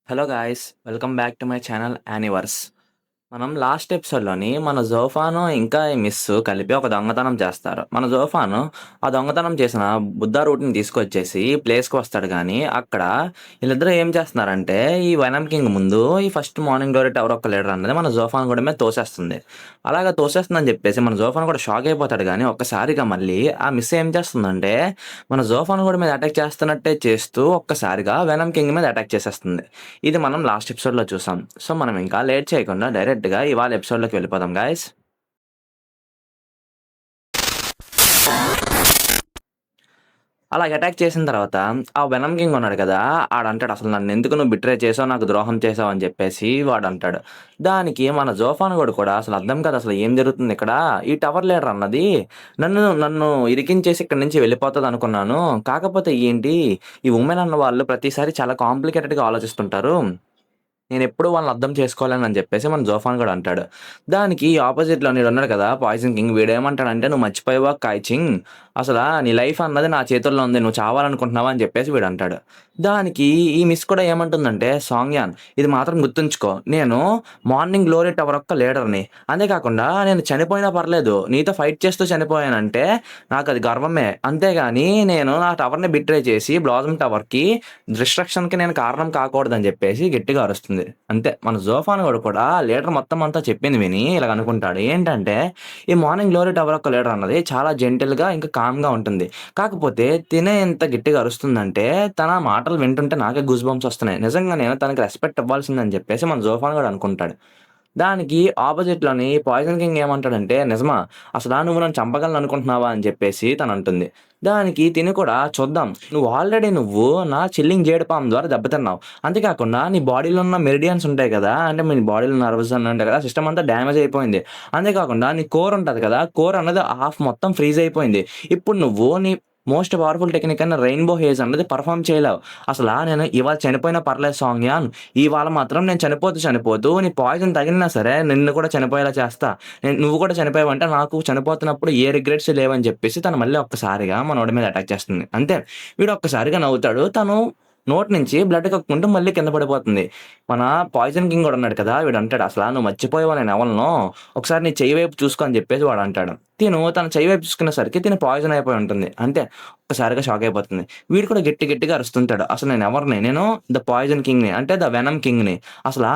Hello guys! Welcome back to my channel Aniverse. మనం last ఎపిసోడ్‌లోని మన జోఫాను ఇంకా ఈ మిస్సు కలిపి ఒక దొంగతనం చేస్తారు. మన జోఫాను ఆ దొంగతనం చేసిన బుద్ధా రూట్‌ని తీసుకొచ్చేసి ఈ ప్లేస్‌కి వస్తాడు గానీ, అక్కడ ఈళ్ళిద్దరూ ఏం చేస్తున్నారంటే, ఈ వెనమ్ కింగ్ ముందు ఈ ఫస్ట్ మార్నింగ్ గ్లోరీ టవర్ యొక్క లీడర్ అన్నది మన జోఫాను గూడా మీద తోసేస్తుంది. అలాగా తోసేస్తుందని చెప్పేసి మన జోఫాను కూడా షాక్ అయిపోతాడు గానీ, ఒక్కసారిగా మళ్ళీ ఆ మిస్ ఏం చేస్తుందంటే, మన జోఫాను గూడా మీద అటాక్ చేస్తున్నట్టే చేస్తూ ఒక్కసారిగా వెనమ్ కింగ్ మీద అటాక్ చేసేస్తుంది. ఇది మనం లాస్ట్ ఎపిసోడ్‌లో చూసాం. సో, మనం ఇంకా లేట్ చేయకుండా డైరెక్ట్‌గా ఇవాళ ఎపిసోడ్‌లోకి వెళ్ళిపోదాం గైస్. అలాగ అటాక్ చేసిన తర్వాత ఆ వెనమ్ కింగ్ ఉన్నాడు కదా! ఆడంటాడు అసలు నన్నెందుకు నువ్వు బిట్రే చేసావు, నాకు ద్రోహం చేసావు అని చెప్పేసి వాడంటాడు. దానికి మన జోఫానుగోడు కూడా అసలు అర్థం కాదు అసలు ఏం జరుగుతుందిక్కడ? ఈ టవర్ లీడర్ అన్నది నన్ను నన్ను ఇరికించేసి ఇక్కడి నుంచి వెళ్ళిపోతదనుకున్నాను. కాకపోతే ఏంటి ఈ వుమెన్ అన్న వాళ్ళు ప్రతిసారి చాలా కాంప్లికేటెడ్‌గా ఆలోచిస్తుంటారు. నేనెప్పుడు వాళ్ళని అర్థం చేసుకోలేనని చెప్పేసి మన జోఫాన్ గూడా అంటాడు. దానికి ఆపోజిట్‌లో ఈడున్నాడు కదా! పాయిజన్ కింగ్ వీడేమంటాడంటే, "నువ్వు మర్చిపోయావా కాయ్ చింగ్, అసలా నీ లైఫ్ అన్నది నా చేతుల్లో ఉంది. నువ్వు చావాలనుకుంటున్నావా?" అని చెప్పేసి వీడంటాడు. దానికి ఈ మిస్ కూడా ఏమంటుందంటే, "సాంగ్‌యాన్ ఇది మాత్రం గుర్తుంచుకో. నేను మార్నింగ్ గ్లోరీ టవర్ యొక్క లీడర్‌ని. అంతే కాకుండా నేను చనిపోయినా పర్లేదు. నీతో ఫైట్ చేస్తూ చనిపోయానంటే నాకది గర్వమే. అంతేగాని నేను నా టవర్‌ని బిట్రే చేసి బ్లాసమ్ టవర్‌కి డిస్ట్రక్షన్‌కి నేను కారణం కాకూడదని" చెప్పేసి గట్టిగా అరుస్తుంది. అంతే మన జోఫాన్ గోడు కూడా లీడర్ మొత్తం అంతా చెప్పింది విని ఇలాగ అనుకుంటాడు. ఏంటంటే, ఈ మార్నింగ్ గ్లోరీ టవర్ యొక్క లీడర్ అన్నది చాలా జెంటిల్‌గా ఇంకా కామ్‌గా ఉంటుంది. కాకపోతే తినే ఎంత గట్టిగా అరుస్తుందంటే, తన మాటలు వింటుంటే నాకే గూస్ బంప్స్ వస్తున్నాయి. నిజంగా నేను తనకి రెస్పెక్ట్ ఇవ్వాల్సిందని చెప్పేసి మన జోఫాన్ గూడా అనుకుంటాడు. దానికి ఆపోజిట్‌లోని పాయిజన్ కింగ్ ఏమంటాడంటే, "నిజమా? అసలా నువ్వు నన్ను చంపగలననుకుంటున్నావా?" అని చెప్పేసి తనంటుంది. దానికి తిను కూడా, "చూద్దాం. నువ్వు నా చిల్లింగ్ జేడుపాము ద్వారా దెబ్బతిన్నావు. అంతే కాకుండా నీ బాడీలో ఉన్న మెరిడియన్స్ ఉంటాయి కదా! అంటే మీ బాడీలో నర్వ్స్ అన్నీ ఉంటాయి కదా! సిస్టమ్ అంతా డ్యామేజ్ అయిపోయింది. అంతే కాకుండా నీ కోర్ ఉంటది కదా! కోర్ అన్నది హాఫ్ మొత్తం ఫ్రీజ్ అయిపోయింది. ఇప్పుడు నువ్వు నీ మోస్ట్ పవర్‌ఫుల్ టెక్నిక్ అయిన రెయిన్‌బో హేజ్ అన్నది పెర్ఫార్మ్ చేయలేవు. నేను ఇవాళ చనిపోయినా పర్లేదు సాంగ్‌యాన్. ఇవాళ మాత్రం నేను చనిపోతూ నీ పాయిజన్ తగిలినా సరే నిన్ను కూడా చనిపోయేలా చేస్తా. నువ్వు కూడా చనిపోయావంటే నాకు చనిపోతున్నప్పుడు ఏ రిగ్రెట్స్ లేవని చెప్పేసి తను మళ్ళీ ఒక్కసారిగా మనోడి మీద అటాక్ చేస్తుంది. అంతే. వీడు ఒక్కసారిగా నవ్వుతాడు. తను నోటి నుంచి బ్లడ్ కక్కుంటూ మళ్ళీ కింద పడిపోతుంది. మన పాయిజన్ కింగ్ కూడా ఉన్నాడు కదా! వీడంటాడు, "అసలా నువ్వు మర్చిపోయావా నేనెవలనో? ఒకసారి నీ చెయ్యి వైపు చూసుకో" అని చెప్పేసి వాడంటాడు. తన చెయ్యి వైపు చూసుకునేసరికి తిను పాయిజన్ అయిపోయి ఉంటుంది. అంతే. ఒక్కసారిగా షాక్ అయిపోతుంది. వీడు కూడా గట్టిగా అరుస్తుంటాడు. "అసలు నేనెవరిని? నేను ద పాయిజన్ కింగ్‌ని. అంటే ద వెనమ్ కింగ్‌ని.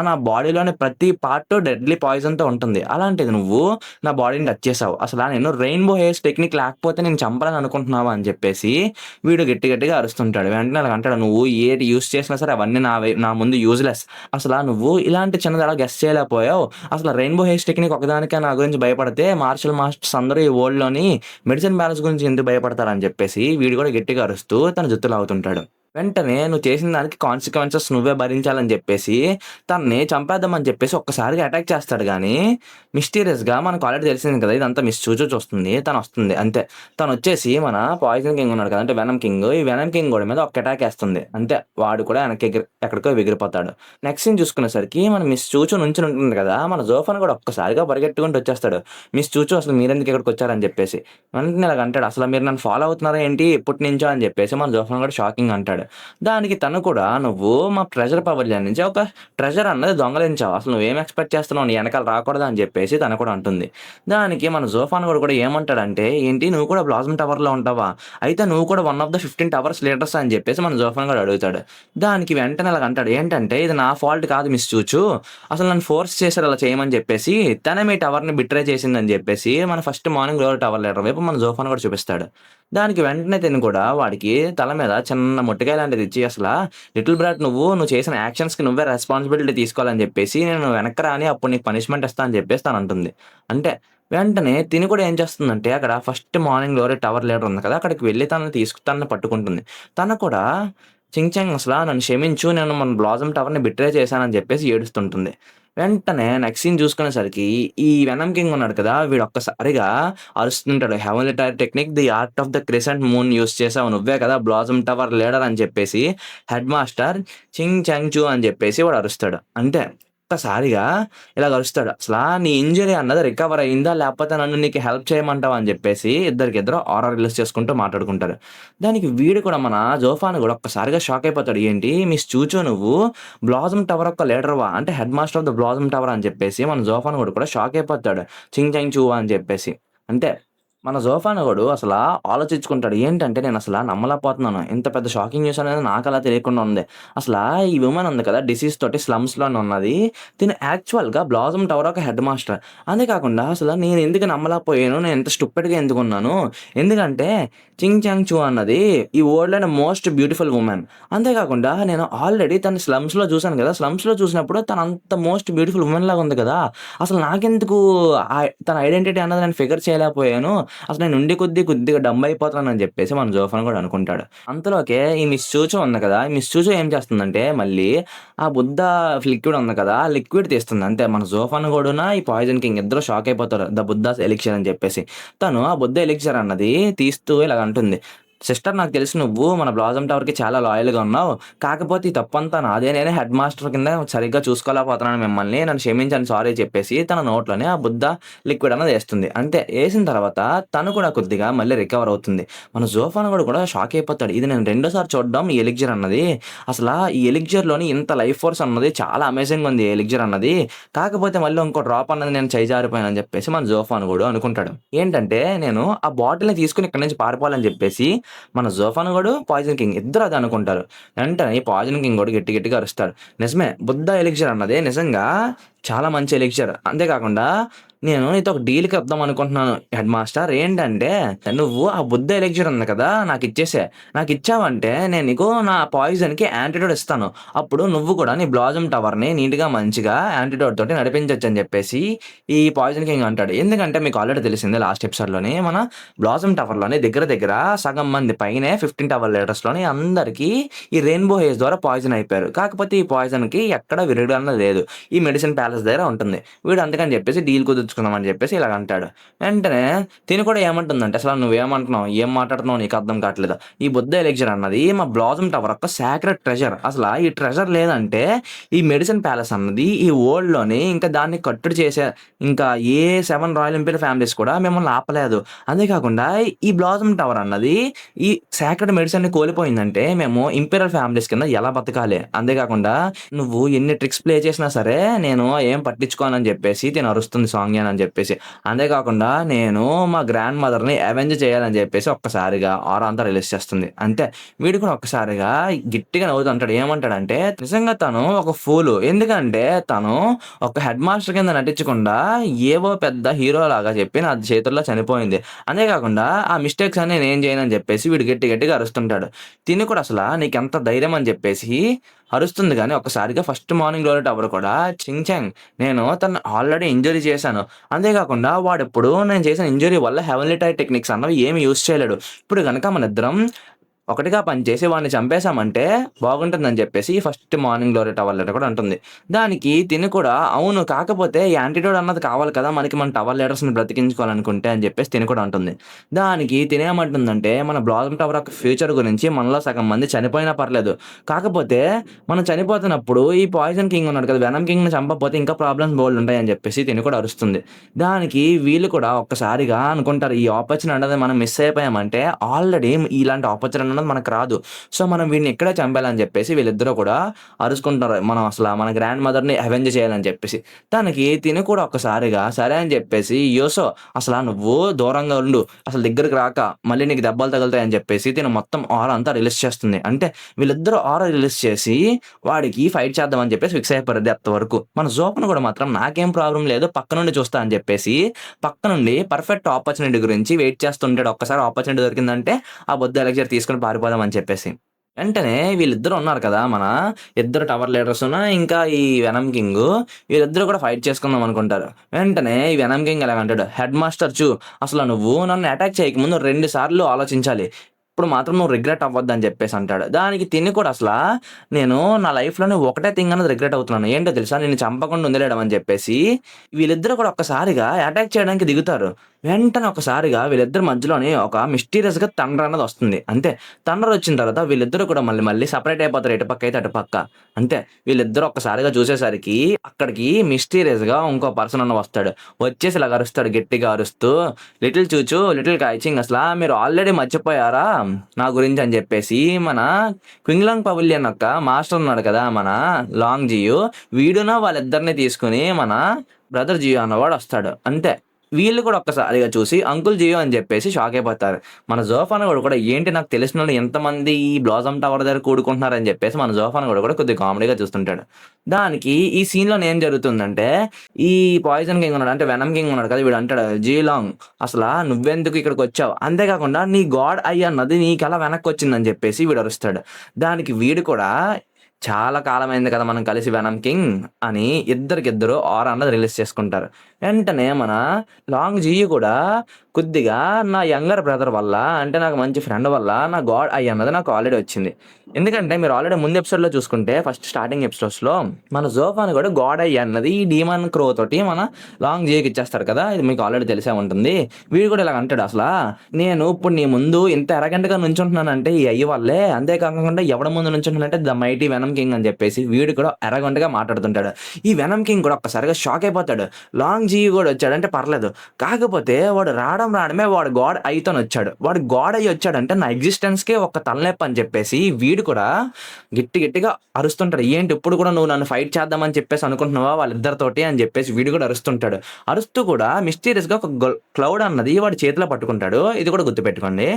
నా బాడీలోని ప్రతి పార్ట్ డెడ్లీ పాయిజన్‌తో ఉంటుంది. అలాంటిది నువ్వు నా బాడీని టచ్ చేసావు. నేను రెయిన్‌బో హెయిర్స్ టెక్నిక్ లేకపోతే నిన్ను చంపాలని అనుకుంటున్నావా?" అని చెప్పేసి వీడు గట్టిగా అరుస్తుంటాడు. వెంటనే అలాగ అంటాడు, "నువ్వు ఏటి యూజ్ చేసినా సరే అవన్నీ నా ముందు యూజ్‌లెస్. నువ్వు ఇలాంటి చిన్నది ఎలా గెస్ చేయలేకపోయావు? రెయిన్‌బో హెయిర్స్ టెక్నిక్ ఒకదానికే నా గురించి భయపడితే మార్షల్ మాస్టర్స్ అందరూ ఈ వరల్డ్‌లోని మెడిసిన్ బ్యాలెన్స్ గురించి ఎందుకు భయపడతారని" చెప్పేసి వీడు కూడా గట్టిగా అరుస్తూ తన జుట్టు లాగుతుంటాడు. వెంటనే "నువ్వు చేసిన దానికి కాన్సిక్వెన్సెస్ నువ్వే భరించాలని" చెప్పేసి తనని చంపేద్దామని చెప్పేసి ఒక్కసారిగా అటాక్ చేస్తాడు గానీ, మిస్టీరియస్‌గా మనకు ఆల్రెడీ తెలిసింది కదా! ఇదంతా మిస్ చూచూ చూస్తుంది. తనొస్తుంది అంతే. తనొచ్చేసి మన పాయిజన్ కింగ్ ఉన్నాడు కదా! అంటే వెనమ్ కింగ్. ఈ వెనమ్ కింగ్ గూడా మీద ఒక్క అటాక్ ఏస్తుంది. అంతే. వాడు కూడా వెనక్కి ఎక్కడికో ఎగిరిపోతాడు. నెక్స్ట్ సీన్ చూసుకునేసరికి మన మిస్ చూచూ నుంచొని ఉంటుంది కదా! మన జోఫాన్ కూడా ఒక్కసారిగా పరిగెట్టుకుంటూ వచ్చేస్తాడు. "మిస్ చూచూ అసలు మీరెందుకు ఇక్కడికొచ్చారని" చెప్పేసి. వెంటనే ఇలాగ అంటాడు, "అసలు మీరు నన్ను ఫాలో అవుతున్నారా ఏంటి ఎప్పటినుంచో" అని చెప్పేసి మన జోఫాన్ కూడా షాకింగ్‌గా అంటాడు. దానికి తను కూడా, "నువ్వు మా ట్రెజర్ పవలియన్ నుంచి ఒక ట్రెజర్ అన్నది దొంగలించావు. అసలు నువ్వేం ఎక్స్‌పెక్ట్ చేస్తున్నావు? నీ ఎనకాల రాకూడదా?" అని చెప్పేసి తను కూడా అంటుంది. దానికి మన జోఫాన్ గోడు కూడా ఏమంటాడంటే, "ఏంటి నువ్వు కూడా బ్లాసమ్ టవర్‌లో ఉంటావా? అయితే నువ్వు కూడా వన్ ఆఫ్ ద 15 టవర్స్ లీడర్సా?" అని చెప్పేసి మన జోఫాన్ గోడు అడుగుతాడు. దానికి వెంటనే ఇలాగ అంటాడు, "ఏంటంటే ఇది నా ఫాల్ట్ కాదు మిస్ చూచు. అసలు నన్ను ఫోర్స్ చేసారు అలా చేయమని చెప్పేసి. తనే మీ టవర్‌ని బిట్రే చేసిందని" చెప్పేసి మన first morning glory tower leader వైపు మన జోఫాన్ గోడు చూపిస్తాడు. దానికి వెంటనే తిను కూడా వాడికి తల మీద చిన్న మొట్టికాయ లాంటిది ఇచ్చి, లిటిల్ బ్రాట్ నువ్వు చేసిన యాక్షన్స్‌కి నువ్వే రెస్పాన్సిబిలిటీ తీసుకోవాలని చెప్పేసి నేను వెనక్కి రాని అప్పుడు నీకు పనిష్మెంట్ ఇస్తా అని చెప్పేసి తనంటుంది. అంటే వెంటనే తిను కూడా ఏం చేస్తుందంటే అక్కడ first morning glory tower leader ఉంది కదా! అక్కడికి వెళ్లి తనని పట్టుకుంటుంది. తను కూడా చింగ్ చాంగ్ నన్ను క్షమించు. నేను మన బ్లాసమ్ టవర్‌ని బిట్రే చేశానని చెప్పేసి ఏడుస్తుంటుంది. వెంటనే నెక్స్ట్ సీన్ చూసుకునేసరికి ఈ వెనమ్ కింగ్ ఉన్నాడు కదా! వీడు ఒక్కసారిగా అరుస్తుంటాడు. "Heavenly tier technique the art of the crescent moon use చేసావు నువ్వే కదా! బ్లాసమ్ టవర్ లీడర్" అని చెప్పేసి హెడ్ మాస్టర్ చింగ్ చాంగ్ చూ అని చెప్పేసి వాడు అరుస్తాడు. అంతే. ఒక్కసారిగా ఇలా అరుస్తాడు. అసలా నీ ఇంజ్యూరీ అన్నది రికవర్ అయిందా? లేకపోతే నన్ను నీకు హెల్ప్ చేయమంటావా? అని చెప్పేసి ఇద్దరికిద్దరు ఆరా రిలీజ్ చేసుకుంటూ మాట్లాడుకుంటారు. దానికి వీడు కూడా మన జోఫాన్ గూడా ఒక్కసారిగా షాక్ అయిపోతాడు. ఏంటి మిస్ చూచో నువ్వు బ్లాసమ్ టవర్ యొక్క లీడర్‌వా? అంటే head master of the blossom tower అని చెప్పేసి మన జోఫాన్ గూడా కూడా షాక్ అయిపోతాడు. చింగ్ చాంగ్ చూ అని చెప్పేసి. అంటే మన జోఫానోడు అసలా ఆలోచించుకుంటాడు. ఏంటంటే నేనసలా నమ్మలేకపోతున్నాను. ఇంత పెద్ద షాకింగ్ న్యూస్ అనేది నాకలా తెలియకుండా ఉంది. అసలా ఈ వుమెన్ ఉంది కదా! డిసీజ్ తోటి స్లమ్స్‌లోనే ఉన్నది. తిను యాక్చువల్‌గా బ్లాసమ్ టవర్ ఒక హెడ్ మాస్టర్. అంతే కాకుండా అసల నేనెందుకు నమ్మలేకపోయాను. నేనింత స్టూపిడ్‌గా ఎందుకున్నాను. ఎందుకంటే 'చింగ్ చాంగ్ చూ' అన్నది ఈ వరల్డ్‌లోనే మోస్ట్ బ్యూటిఫుల్ వుమెన్. అంతే కాకుండా నేను ఆల్రెడీ తనని స్లమ్స్‌లో చూసాను కదా! స్లమ్స్‌లో చూసినప్పుడు తనంత మోస్ట్ బ్యూటిఫుల్ వుమెన్ లాగా ఉంది కదా! అసలు నాకెందుకు తన ఐడెంటిటీ అన్నది నేను ఫిగర్ చేయలేకపోయాను. అసలు నేను ఉండి కొద్దిగా డంబ్ అయిపోతున్నానని చెప్పేసి మన జోఫాన్ కూడా అనుకుంటాడు. అంతలోకే ఈ మిస్ చూచో ఉంది కదా! ఈ మిస్ చూచో ఏం చేస్తుందంటే మళ్ళీ ఆ బుద్ధ లిక్విడ్ ఉంది కదా! ఆ లిక్విడ్ తీస్తుంది అంతే. మన జోఫాన్ గూడాను ఈ పాయిజన్ కింగ్ ఇద్దరు షాక్ అయిపోతారు. ద బుద్ధాస్ ఎలిక్సిర్ అని చెప్పేసి. తను ఆ బుద్ధ ఎలిక్సిర్ అన్నది తీస్తూ ఇలాగ అంటుంది. సిస్టర్ నాకు తెలుసు నువ్వు మన బ్లాసమ్ టవర్‌కి చాలా లాయల్‌గా ఉన్నావు. కాకపోతే ఈ తప్పంతా నాదే. నేనే హెడ్ మాస్టర్ కింద సరిగ్గా చూసుకోలేకపోతున్నాను మిమ్మల్ని. నన్ను క్షమించండి సారీ చెప్పేసి తన నోట్లోనే ఆ బుద్ధ లిక్విడ్ అన్నది ఏస్తుంది. అంతే ఏసిన తర్వాత తను కూడా కొద్దిగా మళ్ళీ రికవర్ అవుతుంది. మన జోఫాన్ కూడా షాక్ అయిపోతాడు. ఇది నేను రెండోసారి చూడడం ఈ ఎలిక్సిర్ అన్నది. అసలా ఈ ఎలిక్సిర్‌లోని ఇంత లైఫ్ ఫోర్స్ అన్నది చాలా అమేజింగ్‌గా ఉంది ఈ ఎలిక్సిర్ అన్నది. కాకపోతే మళ్ళీ ఇంకో డ్రాప్ అన్నది నేను చెయ్యి జారిపోయానని చెప్పేసి మన జోఫాన్ గూడా అనుకుంటాడు. ఏంటంటే నేను ఆ బాటిల్‌ని తీసుకొని ఇక్కడి నుంచి పారిపోవాలని చెప్పేసి మన జోఫాన్ గూడు, పాయిజన్ కింగ్ ఇద్దరు అదే అనుకుంటారు. వెంటనే ఈ పాయిజన్ కింగ్ గూడా గట్టిగా అరుస్తాడు. నిజమే బుద్ధ ఎలిక్సిర్ అన్నది నిజంగా చాలా మంచి ఎలిక్సిర్. అంతే కాకుండా నేను నీతో ఒక డీల్‌కి వద్దాం అనుకుంటున్నాను హెడ్ మాస్టర్. ఏంటంటే నువ్వు ఆ బుద్ధ ఎలిక్సిర్ ఉంది కదా! నాకిచ్చేసేయి. నాకిచ్చావంటే నేను నీకు నా పాయిజన్‌కి యాంటిడోట్ ఇస్తాను. అప్పుడు నువ్వు కూడా నీ బ్లాసమ్ టవర్‌ని నీట్‌గా మంచిగా యాంటిడోట్ తోటి నడిపించొచ్చని చెప్పేసి ఈ పాయిజన్ కింగ్ అంటాడు. ఎందుకంటే మీకు ఆల్రెడీ తెలిసిందే లాస్ట్ ఎపిసోడ్‌లోని మన బ్లాసమ్ టవర్‌లోని దగ్గర దగ్గర సగం మంది పైనే 15 టవర్ లీడర్స్‌లోని అందరికి ఈ రెయిన్‌బో హేజ్ ద్వారా పాయిజన్ అయిపోయారు. కాకపోతే ఈ పాయిజన్‌కి ఎక్కడ విరుగుడు అన్నది లేదు. ఈ మెడిసిన్ ప్యాలెస్ దగ్గర ఉంటుంది. వీడు అందుకని చెప్పేసి డీల్ కుదుర్చుకుందాం అని చెప్పేసి ఇలాగ అంటాడు. వెంటనే తిను కూడా ఏమంటుందంటే, "అసల నువ్వేమంటున్నావు? ఏం మాట్లాడుతున్నావో నీకు అర్థం కావట్లేదు. ఈ బుద్ధ ఎలిక్సిర్ అన్నది మా బ్లాసమ్ టవర్ యొక్క సాక్రెడ్ ట్రెజర్. అసల ఈ ట్రెజర్ లేదంటే ఈ మెడిసిన్ ప్యాలెస్ అన్నది ఈ వరల్డ్‌లోని ఇంకా దాన్ని కట్టడి చేసే ఇంకా ఏ 7 రాయల్ ఎంపైర్ ఫ్యామిలీస్ కూడా మిమ్మల్ని ఆపలేదు. అంతే కాకుండా ఈ బ్లాసమ్ టవర్ అన్నది ఈ సాక్రెడ్ మెడిసిన్‌ని కోల్పోయిందంటే మేము ఇంపీరియల్ ఫ్యామిలీస్ కింద ఎలా బతకాలి? అంతేకాకుండా నువ్వు ఎన్ని ట్రిక్స్ ప్లే చేసినా సరే నేను ఏం పట్టించుకోనని చెప్పేసి తిను అరుస్తుంది సాంగ్‌యాన్ అని చెప్పేసి. అంతేకాకుండా నేను మా గ్రాండ్ మదర్‌ని అవెంజ్ చేయాలని చెప్పేసి ఒక్కసారిగా ఆరా అంతా రిలీజ్ చేస్తుంది. అంతే వీడు కూడా ఒక్కసారిగా గట్టిగా నవ్వుతూ అంటాడు. ఏమంటాడంటే నిజంగా తను ఒక ఫూలు. ఎందుకంటే తను ఒక హెడ్ మాస్టర్ కింద నటించకుండా ఏవో పెద్ద హీరోలాగా చెప్పి నా చేతుల్లో చనిపోయింది. అంతే కాకుండా ఆ మిస్టేక్స్ అన్ని నేనేం చేయనని చెప్పేసి వీడు గట్టిగా అరుస్తుంటాడు. తిను కూడా అసల నీకెంత ధైర్యం అని చెప్పేసి అరుస్తుంది గానీ ఒక్కసారిగా ఫస్ట్ మార్నింగ్ గ్లోరీ టవర్ కూడా చింగ్ చాంగ్ నేను తనని ఆల్రెడీ ఇంజ్యూరీ చేశాను. అంతే కాకుండా వాడిప్పుడు నేను చేసిన ఇంజ్యూరీ వల్ల హెవెన్లీ టైర్ టెక్నిక్స్ అన్నవి ఏమి యూజ్ చేయలేడు. ఇప్పుడు గనక మనిద్దరం ఒకటిగా పనిచేసి వాడిని చంపేసామంటే బాగుంటుందని చెప్పేసి first morning glory tower leader కూడా అంటుంది. దానికి తిను కూడా అవును కాకపోతే ఈ యాంటిడోట్ అన్నది కావాలి కదా! మనకి మన టవర్ లీడర్స్‌ని బ్రతికించుకోవాలనుకుంటే అని చెప్పేసి తిను కూడా అంటుంది. దానికి తినేమంటుందంటే మన బ్లాసమ్ టవర్ యొక్క ఫ్యూచర్ గురించి మనలో సగం మంది చనిపోయినా పర్లేదు. కాకపోతే మనం చనిపోతున్నప్పుడు ఈ పాయిజన్ కింగ్ ఉన్నాడు కదా! వెనమ్ కింగ్‌ని చంపకపోతే ఇంకా ప్రాబ్లమ్స్ బోలెడుంటాయి అని చెప్పేసి తిను కూడా అరుస్తుంది. దానికి వీళ్ళు కూడా ఒక్కసారిగా అనుకుంటారు ఈ ఆపర్చునిటీ అనేది మనం మిస్ అయిపోయామంటే ఆల్రెడీ ఇలాంటి ఆపర్చునిటీ అన్నది మనకు రాదు. సో, మనం వీడిని ఇక్కడే చంపేయాలని చెప్పేసి వీళ్ళిద్దరూ కూడా అరుసుకుంటారు. మనం అసల మన గ్రాండ్ మదర్‌ని అవెంజ్ చేయాలని చెప్పేసి. దానికి తిను కూడా ఒక్కసారిగా సరే అని చెప్పేసి యోసో అసల నువ్వు దూరంగా ఉండు. అసలు దగ్గరికి రాక మళ్ళీ నీకు దెబ్బలు తగులుతాయని చెప్పేసి తిను మొత్తం ఆరా అంతా రిలీజ్ చేస్తుంది. అంటే వీళ్ళిద్దరూ ఆరా రిలీజ్ చేసి వాడికి ఫైట్ చేద్దాం అని చెప్పేసి ఫిక్స్ అయిపోయారు డెత్ వరకు. మన జోఫన్ కూడా మాత్రం నాకేం ప్రాబ్లమ్ లేదు పక్క నుండి చూస్తా అని చెప్పేసి పక్క నుండి పర్ఫెక్ట్ ఆపర్చునిటీ గురించి వెయిట్ చేస్తుంటాడు. ఒక్కసారి ఆపర్చునిటీ దొరికిందంటే ఆ బొద్దు ఎలక్జర్ తీసుకొని పారిపోదాం అని చెప్పేసి. వెంటనే వీళ్ళిద్దరు ఉన్నారు కదా! మన ఇద్దరు టవర్ లీడర్సును, ఇంకా ఈ వెనమ్ కింగు వీళ్ళిద్దరూ కూడా ఫైట్ చేసుకుందాం అనుకుంటారు. వెంటనే ఈ వెనమ్ కింగ్ ఇలాగంటాడు, "హెడ్ మాస్టర్ చూ అసల నువ్వు నన్ను అటాక్ చేయకముందు 2 సార్లు ఆలోచించాలి. ఇప్పుడు మాత్రం నువ్వు రిగ్రెట్ అవ్వద్దని" చెప్పేసి అంటాడు. దానికి తిను కూడా అసల నేను నా లైఫ్‌లోనే ఒకటే థింగ్ అన్నది రిగ్రెట్ అవుతున్నాను. ఏంటో తెలుసా? నిన్ను చంపకుండా వదిలేయడం అని చెప్పేసి వీళ్ళిద్దరూ కూడా ఒక్కసారిగా అటాక్ చేయడానికి దిగుతారు. వెంటనే ఒకసారిగా వీళ్ళిద్దరి మధ్యలోని ఒక మిస్టీరియస్‌గా థండర్ అన్నది వస్తుంది. అంతే. థండర్ వచ్చిన తర్వాత వీళ్ళిద్దరూ కూడా మళ్ళీ మళ్ళీ సెపరేట్ అయిపోతారు. ఇటుపక్కయితే అటుపక్క. అంతే. వీళ్ళిద్దరూ ఒక్కసారిగా చూసేసరికి అక్కడికి మిస్టీరియస్‌గా ఇంకో పర్సన్ అన్న వస్తాడు. వచ్చేసి ఇలాగ అరుస్తాడు గట్టిగా అరుస్తూ, "లిటిల్ చూచు, లిటిల్ కాయిచింగ్ అసలా మీరు ఆల్రెడీ మర్చిపోయారా నా గురించి" అని చెప్పేసి మన క్వింగ్లాంగ్ పవిలియన్ యొక్క మాస్టర్ ఉన్నాడు కదా! మన లాంగ్ జియు వీడును వాళ్ళిద్దరిని తీసుకొని మన బ్రదర్ జియో అన్నవాడు వస్తాడు. అంతే. వీళ్ళు కూడా ఒక్కసారిగా చూసి అంకుల్ జియో అని చెప్పేసి షాక్ అయిపోతారు. మన జోఫాన్ గూడా కూడా ఏంటి నాకు తెలిసినోళ్ళు ఎంతమంది ఈ బ్లాసమ్ టవర్ దగ్గర కూడుకుంటున్నారని చెప్పేసి మన జోఫాన్ గూడా కూడా కొద్దిగా కామెడీగా చూస్తుంటాడు. దానికి ఈ సీన్‌లోనే ఏం జరుగుతుందంటే, ఈ పాయిజన్ కింగ్ ఉన్నాడు అంటే వెనమ్ కింగ్ ఉన్నాడు కదా! వీడు అంటాడు "జీలాంగ్ అసలా నువ్వెందుకు ఇక్కడికొచ్చావు? అంతే కాకుండా నీ గాడ్ ఐ అన్నది నీకెలా వెనక్కొచ్చిందని" చెప్పేసి వీడు అరుస్తాడు. దానికి వీడు కూడా చాలా కాలమైంది కదా మనం కలిసి 'వెనమ్ కింగ్' అని ఇద్దరికిద్దరు ఆరా అన్నది రిలీజ్ చేసుకుంటారు. వెంటనే మన లాంగ్ జీ కూడా కొద్దిగా నా యంగర్ బ్రదర్ వల్ల అంటే నాకు మంచి ఫ్రెండ్ వల్ల నా గాడ్ ఐ అన్నది నాకు ఆల్రెడీ వచ్చింది. ఎందుకంటే మీరు ఆల్రెడీ ముందు ఎపిసోడ్‌లో చూసుకుంటే ఫస్ట్ స్టార్టింగ్ ఎపిసోడ్స్‌లో మన జోఫాన్ కూడా గాడ్ ఐ అన్నది ఈ డీమన్ క్రో తోటి మన లాంగ్ జీకి ఇచ్చేస్తాడు కదా! ఇది మీకు ఆల్రెడీ తెలిసే ఉంటుంది. వీడు కూడా ఇలాగ అంటాడు అసలా నేను ఇప్పుడు నీ ముందు ఇంత ఎరగంటగా నుంచుంటున్నానంటే ఈ అయ్య వల్లే. అంతే కాకుండా ఎవడి ముందు నుంచుంటున్నానంటే ద మైటీ వెనమ్ కింగ్ అని చెప్పేసి వీడు కూడా ఎర్రగొంటగా మాట్లాడుతుంటాడు. ఈ వెనమ్ కింగ్ కూడా ఒక్కసారిగా షాక్ అయిపోతాడు. లాంగ్ జీ కూడా వచ్చాడంటే పర్లేదు. కాకపోతే వాడు రావడమే వాడు గాడ్ ఐతోనొచ్చాడు. వాడు గాడ్ అయ్యి వచ్చాడంటే నా ఎగ్జిస్టెన్స్‌కే ఒక తలనొప్పి అని చెప్పేసి వీడు కూడా గట్టిగా అరుస్తుంటాడు. ఏంటి ఇప్పుడు కూడా నువ్వు నన్ను ఫైట్ చేద్దామని చెప్పేసి అనుకుంటున్నావా వాళ్ళిద్దరితోటి అని చెప్పేసి వీడు కూడా అరుస్తుంటాడు. అరుస్తూ కూడా మిస్టీరియస్‌గా ఒక క్లౌడ్ అన్నది వాడి చేతిలో పట్టుకుంటాడు. ఇది కూడా గుర్తుపెట్టుకోండి.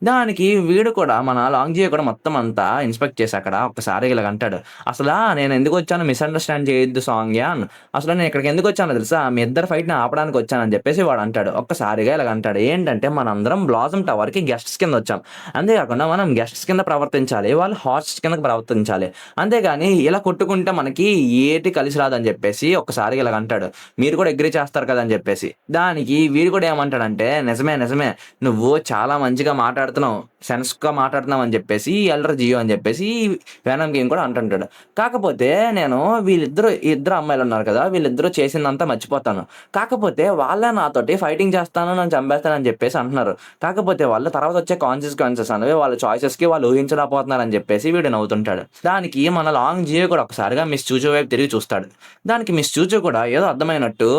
దానికి వీడు కూడా మన లాంగ్ జియో కూడా మొత్తం అంతా ఇన్స్‌పెక్ట్ చేసి అక్కడ ఒక్కసారిగా ఇలాగ అంటాడు. "అసలా నేను ఎందుకొచ్చానో మిస్‌అండర్‌స్టాండ్ చేయొద్దు సాంగ్‌యాన్. అసలు నేను ఇక్కడికి ఎందుకొచ్చానో తెలుసా? మీ ఇద్దరి ఫైట్‌ని ఆపడానికి వచ్చానని" చెప్పేసి వాడు అంటాడు. ఒక్కసారిగా ఇలాగ అంటాడు. ఏంటంటే మనందరం బ్లాసమ్ టవర్‌కి గెస్ట్స్ కింద వచ్చాం. అంతేకాకుండా మనం గెస్ట్స్ కింద ప్రవర్తించాలి. వాళ్ళు హాస్ట్స్ కిందకి ప్రవర్తించాలి. అంతేగాని ఇలా కొట్టుకుంటే మనకి ఏటి కలిసి రాదని చెప్పేసి ఒక్కసారిగా ఇలాగ అంటాడు. మీరు కూడా అగ్రీ చేస్తారు కదా! అని చెప్పేసి. దానికి వీడు కూడా ఏమంటాడంటే, నిజమే. నువ్వు చాలా మంచిగా మాట్లాడుతున్నావు. సెన్స్‌గా మాట్లాడుతున్నావు" అని చెప్పేసి ఎల్డర్ జియో అని చెప్పేసి వెనమ్ కింగ్ కూడా అంటుంటాడు. కాకపోతే నేను ఇద్దరు అమ్మాయిలున్నారు కదా! వీళ్ళిద్దరూ చేసిందంతా మర్చిపోతాను. కాకపోతే వాళ్ళే నాతోటి ఫైటింగ్ చేస్తాను, నన్ను చంపేస్తానని చెప్పేసి అంటున్నారు. కాకపోతే వాళ్ళు తర్వాత వచ్చే కాన్సిక్వెన్సెస్ అనేవి వాళ్ళ చాయిసెస్‌కి వాళ్ళు ఊహించలేకపోతున్నారని చెప్పేసి వీడు నవ్వుతుంటాడు. దానికి మన లాంగ్ జియో కూడా ఒకసారిగా మిస్ చూచూ వైపు తిరిగి చూస్తాడు. దానికి మిస్ చూచూ కూడా ఏదో అర్థమైనట్టు,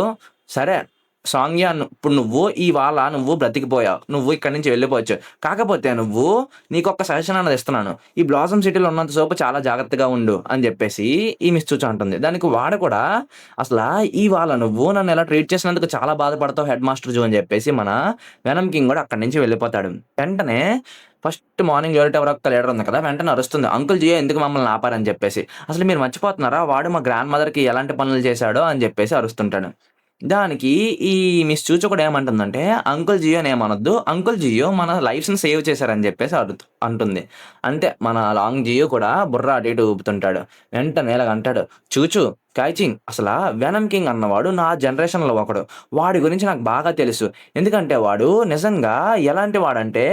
"సరే సాంగ్‌యాన్ ఇప్పుడు నువ్వు బ్రతికిపోయావు. నువ్వు ఇక్కడి నుంచి వెళ్ళిపోవచ్చు. కాకపోతే నీకొక్క సజెషన్ అన్నది ఇస్తున్నాను. ఈ బ్లాసమ్ సిటీలో ఉన్నంత సేపు చాలా జాగ్రత్తగా ఉండు" అని చెప్పేసి ఈ మిస్ చూచూ అంటుంది. దానికి వాడు కూడా "అసలా ఇవాళ నువ్వు నన్ను ఇలా ట్రీట్ చేసినందుకు చాలా బాధపడతావు హెడ్ మాస్టర్ జో" అని చెప్పేసి మన వెనమ్ కింగ్ కూడా అక్కడి నుంచి వెళ్ళిపోతాడు. వెంటనే ఫస్ట్ మార్నింగ్ ఎవరి టవర్ యొక్క లీడర్ ఉంది కదా! వెంటనే అరుస్తుంది. "అంకుల్ జియో ఎందుకు మమ్మల్ని ఆపారని" చెప్పేసి. "అసలు మీరు మర్చిపోతున్నారా? వాడు మా గ్రాండ్ మదర్‌కి ఎలాంటి పనులు చేశాడో" అని చెప్పేసి అరుస్తుంటాడు. దానికి ఈ మిస్ చూచు కూడా ఏమంటుందంటే, "అంకుల్ జియోని ఏమనొద్దు. అంకుల్ జియో మన లైఫ్స్‌ని సేవ్ చేశారని" చెప్పేసి అంటుంది. అంతే మన లాంగ్ జియో కూడా బుర్ర అటు ఇటు ఊపుతుంటాడు. వెంటనే ఇలాగ అంటాడు, "చూచు, కాయిచింగ్ అసలా వెనమ్ కింగ్ అన్నవాడు నా జనరేషన్‌లో ఒకడు. వాడి గురించి నాకు బాగా తెలుసు. ఎందుకంటే వాడు నిజంగా ఎలాంటి వాడంటే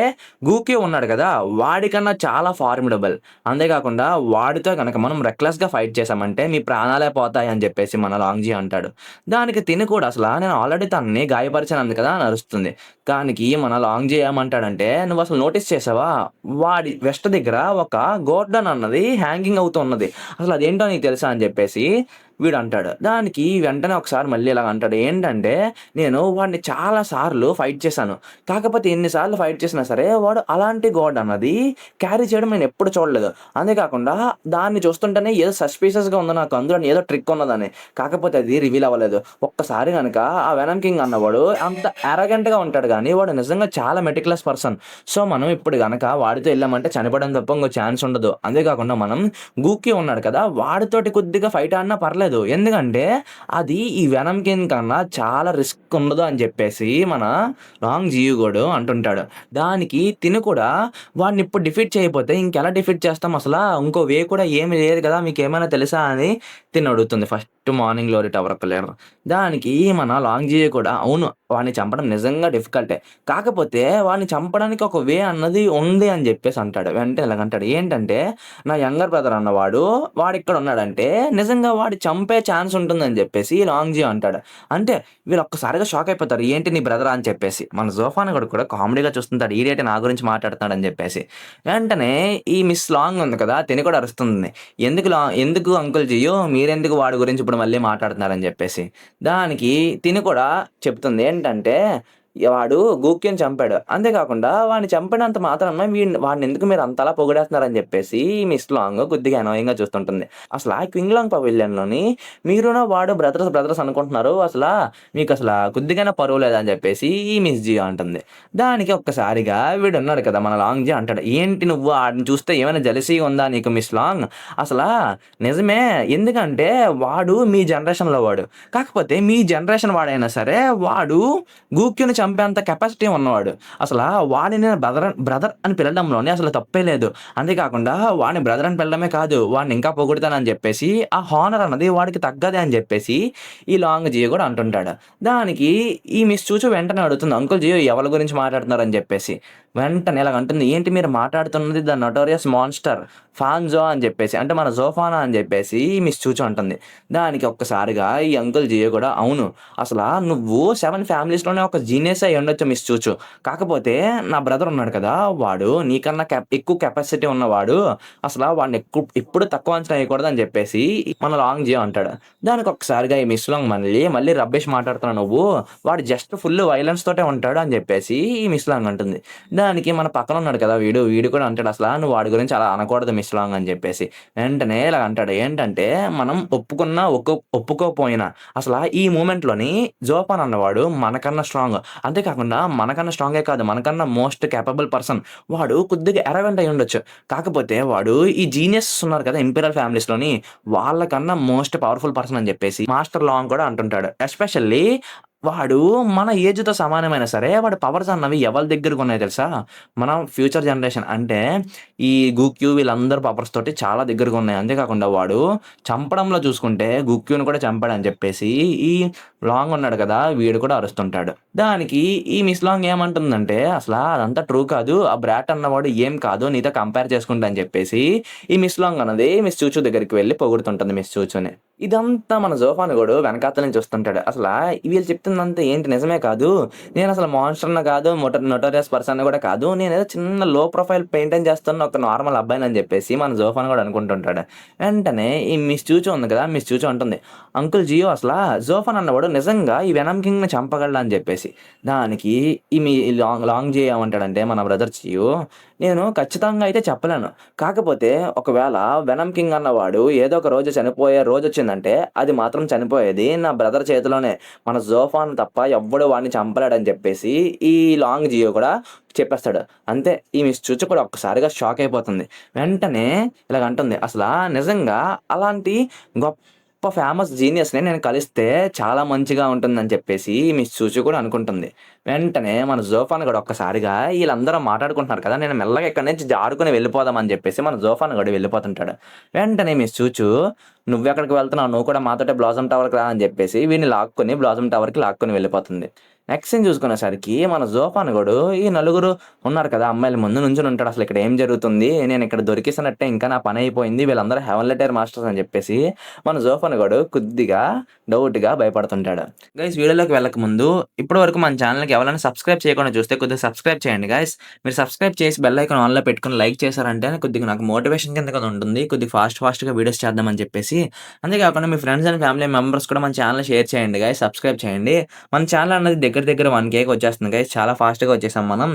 గూకీ ఉన్నాడు కదా! వాడికన్నా చాలా ఫార్మిడబుల్. అంతేకాకుండా వాడితో గనక మనం రెక్లెస్‌గా ఫైట్ చేశామంటే మీ ప్రాణాలే పోతాయి" అని చెప్పేసి మన లాంగ్ జీ అంటాడు. దానికి తిను కూడా అసలా నేను ఆల్రెడీ తనని గాయపరిచాను కదా! అని అరుస్తుంది. దానికి మన లాంగ్ జీ ఏమంటాడంటే, "నువ్వసలు నోటీస్ చేసావా? వాడి వెస్ట్ దగ్గర ఒక గోర్డన్ అన్నది హ్యాంగింగ్ అవుతూ ఉన్నది. అసలు అదేంటో నీకు తెలుసా?" అని చెప్పేసి వీడంటాడు. దానికి వెంటనే ఒకసారి మళ్ళీ ఇలాగ అంటాడు. ఏంటంటే, "నేను వాడిని చాలా సార్లు ఫైట్ చేశాను. కాకపోతే ఎన్ని సార్లు ఫైట్ చేసినా సరే వాడు అలాంటి గాడ్ అన్నది క్యారీ చేయడం నేనెప్పుడు చూడలేదు. అంతేకాకుండా దాన్ని చూస్తుంటేనే ఏదో సస్పీషియస్‌గా ఉంది నాకు. అందులో ఏదో ట్రిక్ ఉన్నదని. కాకపోతే అది రివీల్ అవ్వలేదు. ఒక్కసారి గనక ఆ వెనమ్ కింగ్ అన్నవాడు అంత అరగెంట్‌గా ఉంటాడు గానీ, వాడు నిజంగా చాలా మెటిక్యులస్ పర్సన్. సో, మనం ఇప్పుడు గనక వాడితో ఎళ్ళామంటే చనిపోవడం తప్ప ఇంకో ఛాన్స్ ఉండదు. అంతేకాకుండా మనం గూకీ ఉన్నాడు కదా! వాడితోటి కొద్దిగా ఫైట్ ఆడినా పర్లేదు. ఎందుకంటే, అది ఈ వెనమ్ కింగ్ కన్నా చాలా రిస్క్ ఉండదు" అని చెప్పేసి మన లాంగ్ జియుగోడు అంటుంటాడు. దానికి తిను కూడా వాడినిప్పుడు డిఫీట్ చేయకపోతే ఇంకెలా డిఫీట్ చేస్తాం అసలా? ఇంకో వే కూడా ఏమి లేదు కదా! మీకేమైనా తెలుసా? అని తినడుగుతుంది. ఫస్ట్ మార్నింగ్ గ్లోరీ టవర్ యొక్క లీడర్. దానికి మన లాంగ్ జియో కూడా అవును. వాడిని చంపడం నిజంగా డిఫికల్టే. కాకపోతే వాడిని చంపడానికి ఒక వే అన్నది ఉంది అని జెప్పేసి అంటాడు. వెంటనే ఇలాగంటాడు. ఏంటంటే నా యంగర్ బ్రదర్ అన్నవాడు వాడిక్కడ ఉన్నాడంటే నిజంగా వాడి చంపే ఛాన్స్ ఉంటుందని చెప్పేసి లాంగ్ జియో అంటాడు. అంటే వీళ్ళు ఒక్కసారిగా షాక్ అయిపోతారు. ఏంటి నీ బ్రదరా అని చెప్పేసి. మన జోఫాన్ గడు కూడా కామెడీగా చూస్తుంటాడు. ఈడేంటి నా గురించి మాట్లాడుతున్నాడని చెప్పేసి. వెంటనే ఈ మిస్ లాంగ్ ఉంది కదా! తిను కూడా అరుస్తుంది. ఎందుకు అంకుల్ జియో మీరెందుకు వాడి గురించి ఇప్పుడు మళ్ళీ మాట్లాడుతున్నారని చెప్పేసి. దానికి తిను కూడా చెప్తుంది ఏంటంటే వాడు గూక్యుని చంపాడు. అంతే కాకుండా వాడిని చంపినంత మాత్రాన వాడినెందుకు మీరు అంతలా పొగిడేస్తున్నారని చెప్పేసి మిస్ లాంగ్ కొద్దిగా అనాయింగ్‌గా చూస్తుంటుంది. అసలా క్వింగ్‌లాంగ్ పవిలియన్‌లోని మీరును వాడు బ్రదర్స్ అనుకుంటున్నారు. మీకసలా కొద్దిగైనా పరువు లేదా అని చెప్పేసి ఈ మిస్ జియో అంటుంది. దానికి ఒక్కసారిగా వీడున్నాడు కదా! మన లాంగ్ జియో అంటాడు. ఏంటి నువ్వు ఆడిని చూస్తే ఏమైనా జెలసీగా ఉందా నీకు మిస్ లాంగ్? అసలా నిజమే. ఎందుకంటే వాడు మీ జనరేషన్‌లో వాడు. కాకపోతే మీ జనరేషన్ వాడైనా సరే వాడు గూక్యుని చంపేంత కెపాసిటీ ఉన్నవాడు. వాడిని నేను బ్రదర్ అని పిలవడంలోనే అసలు తప్పే లేదు. అంతేకాకుండా వాడిని బ్రదర్ అని పిలవడమే కాదు, వాడిని ఇంకా పొగుడుతానని చెప్పేసి, ఆ హానర్ అన్నది వాడికి తగ్గదే అని చెప్పేసి ఈ లాంగ్ జియో కూడా అంటుంటాడు. దానికి ఈ మిస్ చూచు వెంటనే అడుగుతుంది, అంకుల్ జియో ఎవరి గురించి మాట్లాడుతున్నారని చెప్పేసి. వెంటనే ఇలాగంటుంది, ఏంటి మీరు మాట్లాడుతున్నది ద నోటోరియస్ మాన్స్టర్ ఫాన్జో అని చెప్పేసి, అంటే మన జోఫానా అని చెప్పేసి ఈ మిస్ చూచు అంటుంది. దానికి ఒక్కసారిగా ఈ అంకుల్ జియో కూడా, అవును నువ్వు 7 ఫ్యామిలీస్‌లోనే ఒక జీనియస్ అయ్యుండొచ్చు మిస్ చూచు. కాకపోతే నా బ్రదర్ ఉన్నాడు కదా! వాడు నీకన్నా ఎక్కువ కెపాసిటీ ఉన్నవాడు. వాడిని ఎప్పుడు తక్కువ అంచనా వేయకూడదని చెప్పేసి మన లాంగ్ జియో అంటాడు. దానికి ఒక్కసారిగా ఈ మిస్ లాంగ్ మళ్ళీ రబ్బిష్ మాట్లాడుతున్నావు నువ్వు. వాడు జస్ట్ ఫుల్ వైలెన్స్ తోటే ఉంటాడు అని చెప్పేసి ఈ మిస్ లాంగ్ అంటుంది. దానికి మన పక్కన ఉన్నాడు కదా! వీడు కూడా అంటాడు, నువ్వు వాడి గురించి అలా అనకూడదు మిస్ లాంగ్ అని చెప్పేసి. వెంటనే ఇలాగ అంటాడు. ఏంటంటే మనం ఒప్పుకున్నా ఒప్పుకోకపోయినా ఈ మూమెంట్‌లోని జోపాన్ అన్నవాడు మనకన్నా స్ట్రాంగ్. అంతేకాకుండా మనకన్నా స్ట్రాంగే కాదు, మనకన్నా మోస్ట్ కేపబుల్ పర్సన్. వాడు కొద్దిగా ఎరగెంట్ అయ్యుండొచ్చు. కాకపోతే వాడు ఈ జీనియసెస్ ఉన్నారు కదా! ఇంపీరియల్ ఫ్యామిలీస్‌లోని వాళ్ళకన్నా మోస్ట్ పవర్‌ఫుల్ పర్సన్ అని చెప్పేసి మాస్టర్ లాంగ్ కూడా అంటుంటాడు. ఎస్పెషల్లీ వాడు మన ఏజ్‌తో సమానమైనా సరే వాడి పవర్స్ అన్నవి ఎవరి దగ్గరకున్నాయో తెలుసా? మన ఫ్యూచర్ జనరేషన్ అంటే ఈ గూక్యూ వీళ్ళందరూ పవర్స్ తోటి చాలా దగ్గరగున్నాయి. అంతే కాకుండా వాడు చంపడంలో చూసుకుంటే గూక్యూని కూడా చంపాడని చెప్పేసి ఈ లాంగ్ ఉన్నాడు కదా! వీడు కూడా అరుస్తుంటాడు. దానికి ఈ మిస్ లాంగ్ ఏమంటుందంటే, అదంతా ట్రూ కాదు. ఆ బ్రాట్ అన్నవాడు ఏం కాదు. నీతో కంపేర్ చేసుకుంటా అని చెప్పేసి ఈ మిస్ లాంగ్ అన్నది మిస్ చూచూ దగ్గరికి వెళ్లి పొగుడుతుంటుంది మిస్ చూచూని. ఇదంతా మన జోఫాన్ గూడు వెనకాతల నుంచి చూస్తుంటాడు. వీళ్ళు చెప్తుందంతా ఏంటి నిజమే కాదు. నేనసలు మాన్స్టర్‌ని కాదు, నోటోరియస్ పర్సన్‌ని కూడా కాదు. నేనేదో చిన్న లో ప్రొఫైల్ మెయింటైన్ చేస్తున్న ఒక నార్మల్ అబ్బాయినని చెప్పేసి మన జోఫాన్ కూడా అనుకుంటుంటాడు. వెంటనే ఈ మిస్ చూచూ ఉంది కదా! మిస్ చూచూ అంటుంది, అంకుల్ జియో జోఫాన్ అన్నవాడు నిజంగా ఈ వెనమ్ కింగ్‌ని చంపగలడా అని చెప్పేసి. దానికి ఈ లాంగ్ జియో ఏమంటాడంటే మన బ్రదర్ జియో, నేను ఖచ్చితంగా అయితే చెప్పలేను. కాకపోతే ఒకవేళ వెనమ్ కింగ్ అన్నవాడు ఏదో ఒక రోజు చనిపోయే రోజొచ్చిందంటే అది మాత్రం చనిపోయేది నా బ్రదర్ చేతిలోనే. మన జోఫాన్ తప్ప ఎవ్వడు వాడిని చంపలేడని చెప్పేసి ఈ లాంగ్ జియో కూడా చెప్పేస్తాడు. అంతే ఈ మిస్ చూచి కూడా ఒక్కసారిగా షాక్ అయిపోతుంది. వెంటనే ఇలాగంటుంది, నిజంగా అలాంటి ఫేమస్ జీనియస్‌ని నేను కలిస్తే చాలా మంచిగా ఉంటుందని చెప్పేసి మిస్ చూచి కూడా అనుకుంటుంది. వెంటనే మన జోఫాన్ గడు ఒక్కసారిగా ఈళ్ళందరూ మాట్లాడుకుంటున్నారు కదా! నేను మెల్లగా ఇక్కడి నుంచి జారుకొని వెళ్ళిపోదాం అని చెప్పేసి మన జోఫాన్ గడు వెళ్ళిపోతుంటాడు. వెంటనే మిస్ చూచు, "నువ్వెక్కడికి వెళ్తున్నావు? నువ్వు కూడా మాతోటే బ్లాసమ్ టవర్‌కి రా" అని చెప్పేసి వీడిని లాక్కొని బ్లాసమ్ టవర్‌కి లాక్కొని వెళ్ళిపోతుంది. నెక్స్ట్ సీన్ చూసుకునేసరికి మన జోఫాన్ గడు ఈ నలుగురు ఉన్నారు కదా! అమ్మాయిల ముందు నుంచొని ఉంటాడు. ఇక్కడ ఏం జరుగుతుంది? నేనిక్కడ దొరికేసినట్టే, ఇంకా నా పని అయిపోయింది. వీళ్ళందరూ హెవెన్లీ టైర్ మాస్టర్స్ అని చెప్పేసి మన జోఫాన్ గడు కొద్దిగా డౌట్‌గా భయపడుతుంటాడు. గైస్ వీడియోలోకి వెళ్ళక ముందు ఇప్పటి వరకు మన ఛానెల్‌కి ఎవరైనా సబ్స్క్రైబ్ చేయకుండా చూస్తే కొద్దిగా సబ్స్క్రైబ్ చేయండి గైస్. మీరు సబ్స్క్రైబ్ చేసి బెల్ ఐకాన్ ఆన్‌లో పెట్టుకొని లైక్ చేశారంటే కొద్దిగా నాకు మోటివేషన్ కింద కదా ఉంటుంది. కొద్దిగా ఫాస్ట్‌గా వీడియోస్ చేద్దామని చెప్పేసి. అంతేకాకుండా మీ ఫ్రెండ్స్ అండ్ ఫ్యామిలీ మెంబర్స్ కూడా మన ఛానెల్‌ని షేర్ చేయండి గైస్. సబ్స్క్రైబ్ చేయండి. మన ఛానెల్ అన్నది దగ్గర 1,000కి వచ్చేస్తుంది గైస్. చాలా ఫాస్ట్‌గా వచ్చేసాం మనం.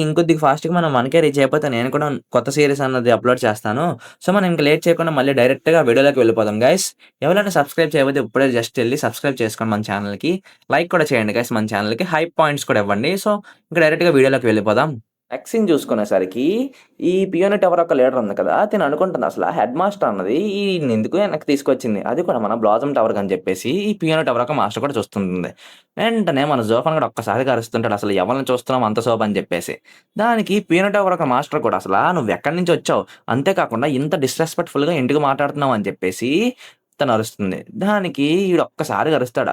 ఇంకొద్దిగా ఫాస్ట్‌గా మనం 1,000 రీచ్ అయిపోతే నేను కూడా కొత్త సీరీస్ అన్నది అప్‌లోడ్ చేస్తాను. మనం ఇంక లేట్ చేయకుండా మళ్ళీ డైరెక్ట్‌గా వీడియోలోకి వెళ్ళిపోదాం గైస్. ఎవరైనా సబ్స్క్రైబ్ చేయకపోతే ఇప్పుడే జస్ట్ ఎళ్లి సబ్స్క్రైబ్ చేసుకోండి మన ఛానెల్‌కి. లైక్ కూడా చేయండి గైస్ మన ఛానెల్‌కి. హైప్ పాయింట్స్ కూడా ఇవ్వండి. ఇంక డైరెక్ట్‌గా వీడియోలోకి వెళ్ళిపోదాం. నెక్స్ట్ సీన్ చూసుకునేసరికి ఈ పియోని టవర్ యొక్క లీడర్ ఉంది కదా! తిను అనుకుంటుంది హెడ్ మాస్టర్ అన్నది ఈయన్నెందుకు వెనక్కి తీసుకొచ్చింది. అది కూడా మన బ్లాసమ్ టవర్‌కి అని చెప్పేసి ఈ పియోని టవర్ యొక్క మాస్టర్ కూడా చూస్తుంటుంది. వెంటనే మన జోఫాన్ కూడా ఒక్కసారిగా అరుస్తుంటాడు. ఎవరిని చూస్తున్నావు అంత సేపు అని చెప్పేసి. దానికి పియోని టవర్ యొక్క మాస్టర్ కూడా నువ్వెక్కడి నుంచి వచ్చావు? అంతేకాకుండా ఇంత డిస్‌రెస్పెక్ట్‌ఫుల్‌గా ఎందుకు మాట్లాడుతున్నావు అని చెప్పేసి తను అరుస్తుంది. దానికి ఈడు ఒక్కసారిగా అరుస్తాడు.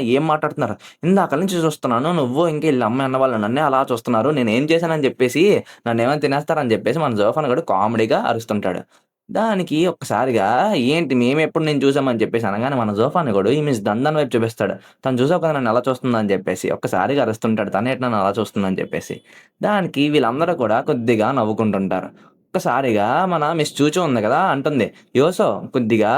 ఏం మాట్లాడుతున్నారు? ఇందాకల నుంచి చూస్తున్నాను. నువ్వు ఇంకా ఈళ్ళ అమ్మాయి అన్నవాళ్ళు నన్నే అలా చూస్తున్నారు. నేనేం చేశానని చెప్పేసి నన్నేమైనా తినేస్తారని చెప్పేసి మన జోఫాన్ గాడు కామెడీగా అరుస్తుంటాడు. దానికి ఒక్కసారిగా ఏంటి మేమెప్పుడు నిన్ను చూసామని చెప్పేసి అనగానే మన జోఫానుగోడు ఈ మిస్ దందన్ వైపు చూపిస్తాడు. తను చూసావు కదా నన్ను ఎలా చూస్తుందని చెప్పేసి. ఒక్కసారిగా అరుస్తుంటాడు. తనేటి నన్ను అలా చూస్తుందని చెప్పేసి. దానికి వీళ్ళందరూ కూడా కొద్దిగా నవ్వుకుంటుంటారు. ఒక్కసారిగా మన మిస్ చూచూ ఉంది కదా! అంటుంది. "యోసో కొద్దిగా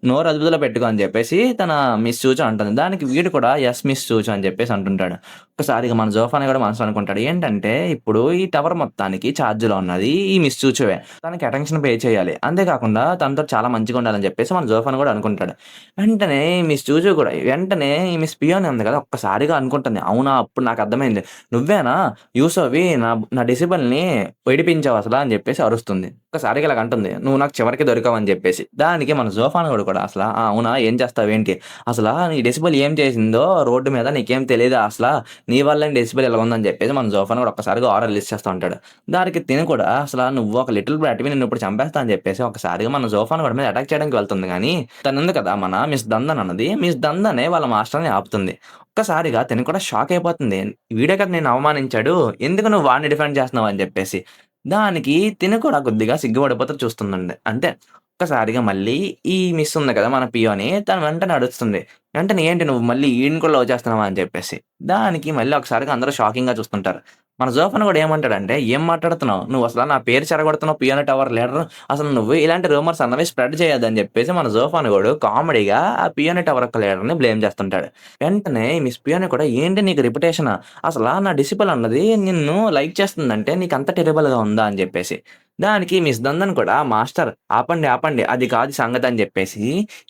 నోరు అదుపులో పెట్టుకో" అని చెప్పేసి తన మిస్ చూచూ అంటుంది. దానికి వీడు కూడా యెస్ మిస్ చూచూ అని చెప్పేసి అంటుంటాడు. ఒక్కసారిగా మన జోఫాని కూడా మనసులో అనుకుంటాడు. ఏంటంటే ఇప్పుడు ఈ టవర్ మొత్తానికి చార్జ్‌లో ఉన్నది ఈ మిస్ చూచూవే. తనకి అటెన్షన్ పే చేయాలి. అంతే కాకుండా తనతో చాలా మంచిగుండాలని చెప్పేసి మన జోఫాన్ గూడా అనుకుంటాడు. వెంటనే మిస్ జూజు గూడా వెంటనే ఈ మిస్ పియోని ఉంది గదా! ఒక్కసారిగా అనుకుంటుంది. అవునా! అప్పుడు నాకర్థమైంది. నువ్వేనా యూసోవి నా డెసిబెల్‌ని విడిపించావసల అని జెప్పేసి అరుస్తుంది. ఒక్కసారిగా ఇలాగ అంటుంది. నువ్వు నాకు చివరికి దొరికావని జెప్పేసి. దానికి మన జోఫాన్ గోడు కూడా అసల ఆ! అవునా! ఏం చేస్తావేంటి? అసలా నీ డెసిబెల్ ఏం చేసిందో రోడ్డు మీద నీకేం తెలీదా అసల? నీ వల్లే డెసిబెల్ ఇలా ఉందని జెప్పేసి మన జోఫాన్ గూడా ఒక్కసారిగా ఆరా రిలీజ్ చేస్తా ఉంటాడు. దానికి తిను కూడా అసల నువ్వు ఒక లిటిల్ బ్రాట్‌వి నిన్నిప్పుడు చంపేస్తా అని జెప్పేసి ఒకసారిగా మన జోఫాన్ వాడి మీద అటాక్ చేయడానికి వెళ్తుంది గానీ, తనుంది కదా! మన మిస్ దందన్ అన్నది. మిస్ దందనే వాళ్ళ మాస్టర్‌ని ఆపుతుంది. ఒక్కసారిగా తిను కూడా షాక్ అయిపోతుంది. వీడే కదా నిన్ను అవమానించాడు. ఎందుకు నువ్వు వాడిని డిఫెండ్ చేస్తున్నావు అని జెప్పేసి. దానికి తిను కూడా కొద్దిగా సిగ్గుపడిపోతూ చూస్తుందండి. అంతే. ఒక్కసారిగా మళ్ళీ ఈ మిస్ ఉంది కదా! మన పియోని తను వెంటనే అడుస్తుంది. వెంటనే ఏంటి నువ్వు మళ్ళీ ఈడిని కూడా లవ్ చేస్తున్నావా అని చెప్పేసి. దానికి మళ్ళీ ఒకసారిగా అందరూ షాకింగ్‌గా చూస్తుంటారు. మన జోఫన్ గూడా ఏమంటాడంటే, "ఏం మాట్లాడుతున్నావు? నువ్వసల నా పేరు చెడగొడుతున్నావు పియానో టవర్ లీడరు. అసలు నువ్వు ఇలాంటి రూమర్స్ అన్నవి స్ప్రెడ్ చేయొద్దని" జెప్పేసి మన జోఫాన్ గోడు కామెడీగా ఆ పియానో టవర్ యొక్క లీడర్‌ని బ్లేమ్ చేస్తుంటాడు. వెంటనే ఈ మిస్ పియానో కూడా, "ఏంటి నీకు రెప్యుటేషనా? అసలా నా డిసిపుల్ అన్నది నిన్ను లైక్ చేస్తుందంటే నీకంత టెరబుల్‌గా ఉందా?" అని జెప్పేసి. దానికి మిస్ దందన్ కూడా, "మాస్టర్ ఆపండి, ఆపండి. అది కాదు సంగతి" అని జెప్పేసి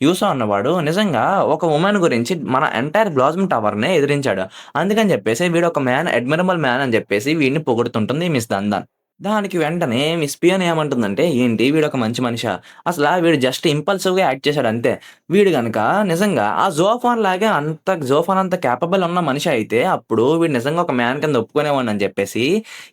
యూసో అన్నవాడు నిజంగా ఒక వుమెన్ గురించి మన ఎంటైర్ బ్లాసమ్ టవర్‌నే ఎదిరించాడు. అందుకని జెప్పేసి వీడొక అడ్మిరబుల్ మ్యాన్ అని జెప్పేసి వీడిని పొగుడుతుంటుంది మిస్ దందన్. దానికి వెంటనే మిస్ పియాన్ ఏమంటుందంటే, "ఏంటి వీడొక మంచి మనిషా? అసలా వీడు జస్ట్ ఇంపల్సివ్‌గా యాక్ట్ చేశాడంతే. వీడు గనక నిజంగా ఆ జోఫాన్ లాగే జోఫాన్ అంత కేపబుల్ ఉన్న మనిషి అయితే అప్పుడు వీడు నిజంగా ఒక మ్యాన్ కింద ఒప్పుకునేవాడిని" అని చెప్పేసి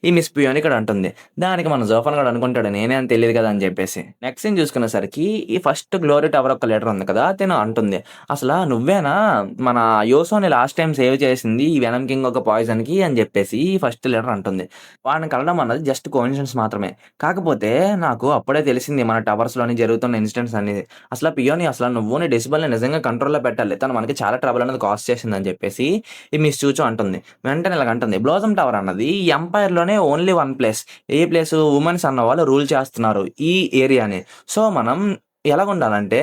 ఈ మిస్ పియాన్ ఇక్కడ అంటుంది. దానికి మన జోఫాన్ గాడు అనుకుంటాడు నేనే అని తెలీదు కదా! అని జెప్పేసి. నెక్స్ట్ సీన్ చూసుకునేసరికి ఈ ఫస్ట్ గ్లోరీ టవర్ యొక్క లీడర్ ఉంది కదా! తిను అంటుంది. "అసలా నువ్వేనా మన యోసోని లాస్ట్ టైమ్ సేవ్ చేసింది ఈ వెనమ్ కింగ్ ఒక పాయిజన్‌కి" అని జెప్పేసి ఫస్ట్ లీడర్ అంటుంది. వాడిని కలవడం అన్నది జస్ట్ కోయిన్సిడెన్స్ మాత్రమే. కాకపోతే నాకు అప్పుడే తెలిసింది మన టవర్స్‌లోని జరుగుతున్న ఇన్సిడెంట్స్ అనేది. అసల పియోని నువ్వు నీ డెసిబెల్‌ని నిజంగా కంట్రోల్‌లో పెట్టాలి. తను మనకి చాలా ట్రబుల్ అనేది కాజ్ చేసిందని చెప్పేసి ఈ మిస్ చూచో అంటుంది. వెంటనే ఇలాగ అంటుంది. బ్లోసమ్ టవర్ అన్నది ఈ ఎంపైర్‌లోనే ఓన్లీ వన్ ప్లేస్. ఏ ప్లేసు? వుమెన్స్ అన్నవాళ్ళు రూల్ చేస్తున్నారు ఈ ఏరియాని. సో, మనం ఎలాగుండాలంటే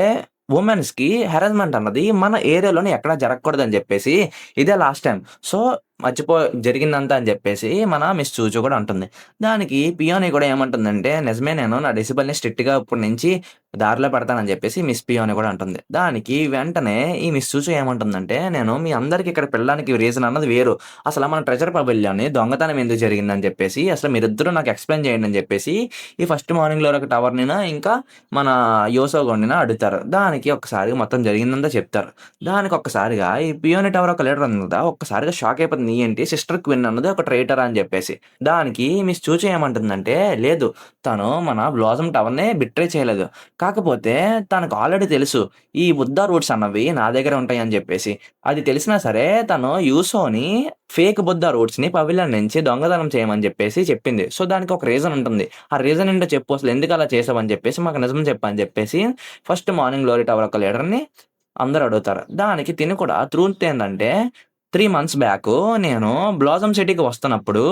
వుమెన్స్‌కి హెరాస్మెంట్ అన్నది మన ఏరియాలోనే ఎక్కడ జరగకూడదని జెప్పేసి ఇదే లాస్ట్ టైమ్. సో, మర్చిపో జరిగిందంతా అని జెప్పేసి మన మిస్ చూచు గూడా అంటుంది. దానికి పియోని గూడా ఏమంటుందంటే, నిజమే నేను నా డెసిబెల్‌ని స్ట్రిక్ట్‌గా ఇప్పటి నుంచి దారిలో పెడతానని జెప్పేసి మిస్ పియోని గూడా అంటుంది. దానికి వెంటనే ఈ మిస్ చూచు ఏమంటుందంటే, నేను మీ అందరికి ఇక్కడ పిలడానికి రీజన్ అన్నది వేరు. అసల మన ట్రెజర్ పవిలియన్‌ని దొంగతనం ఎందుకు జరిగిందని జెప్పేసి, అసలు మీరిద్దరూ నాకు ఎక్స్‌ప్లెయిన్ చేయండి అని జెప్పేసి, ఈ ఫస్ట్ మార్నింగ్‌లో ఒక టవర్‌నినా ఇంకా మన యోసోగోడినినా అడుగుతారు. దానికి ఒక్కసారిగా మొత్తం జరిగిందంతా చెప్తారు. దానికి ఒక్కసారిగా ఈ పియోని టవర్ ఒక లీడర్ ఉంది కదా! ఒక్కసారిగా షాక్ అయిపోతుంది. ఏంటి సిస్టర్ క్వీన్ అన్నది ఒక ట్రైటర్ అని జెప్పేసి. దానికి మిస్ చూచి ఏమంటుందంటే, లేదు తను మన బ్లాసమ్ టవర్‌ని బిట్రే చేయలేదు. కాకపోతే తనకు ఆల్రెడీ తెలుసు. ఈ బుద్ధ రూట్స్ అన్నవి నా దగ్గరే ఉంటాయని జెప్పేసి. అది తెలిసినా సరే తను యూసోని ఫేక్ బుద్ధ రూట్స్‌ని పవిలియన్ నుంచి దొంగతనం చేయమని జెప్పేసి చెప్పింది. సో, దానికి ఒక రీజన్ ఉంటుంది. ఆ రీజన్ ఏంటో చెప్పు అసలు ఎందుకలా చేసావని జెప్పేసి మాకు నిజం చెప్పు అని జెప్పేసి ఫస్ట్ మార్నింగ్ గ్లోరీ టవర్ యొక్క లీడర్‌ని అందరూ అడుగుతారు. దానికి తిను కూడా ట్రూత్ ఏందంటే 3 మంత్స్ బ్యాకు నేను బ్లాసమ్ సిటీకి వస్తున్నప్పుడు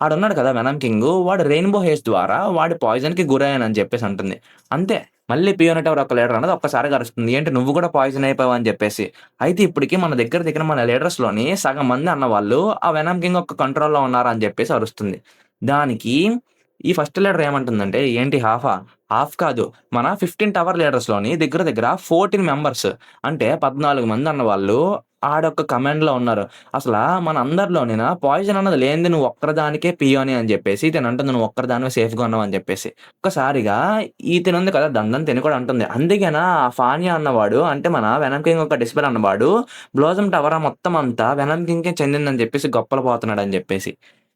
ఆడున్నాడు కదా! వెనమ్ కింగు వాడు రెయిన్‌బో హేర్స్ ద్వారా వాడి పాయిజన్‌కి గురయ్యానని చెప్పేసి అంటుంది. అంతే. మళ్ళీ పియోని టవర్ యొక్క లీడర్ అన్నది ఒక్కసారిగా అరుస్తుంది. ఏంటి నువ్వు కూడా పాయిజన్ అయిపోయావా అని చెప్పేసి. అయితే ఇప్పటికి మన దగ్గర మన లీడర్స్‌లోని సగం మంది అన్నవాళ్ళు ఆ వెనమ్ కింగ్ యొక్క కంట్రోల్‌లో ఉన్నారని చెప్పేసి అరుస్తుంది. దానికి ఈ ఫస్ట్ లీడర్ ఏమంటుందంటే, ఏంటి హాఫా? హాఫ్ కాదు. మన 15 టవర్ లీడర్స్‌లోని దగ్గర 14 మెంబర్స్ అంటే 14 మంది అన్నవాళ్ళు ఆడొక్క కమాండ్‌లో ఉన్నారు. అసలా మనందరిలోనేనా పాయిజన్ అన్నది లేనిది నువ్వు ఒక్కడిదానికే పియోని అని జెప్పేసి తినంటుంది నువ్వు ఒక్కడిదానివే సేఫ్‌గా ఉన్నావు అని జెప్పేసి. ఒక్కసారిగా తినుంది కదా! దందన్ తిను కూడా అంటుంది. అందుకేనా ఆ ఫానియా అన్నవాడు అంటే మన వెనమ్ కింగ్ యొక్క డిస్పెల్ అన్నవాడు బ్లోసమ్ టవర్ మొత్తం అంతా వెనమ్ కింగ్‌కే చెందిందని జెప్పేసి గొప్పలు పోతున్నాడని జెప్పేసి.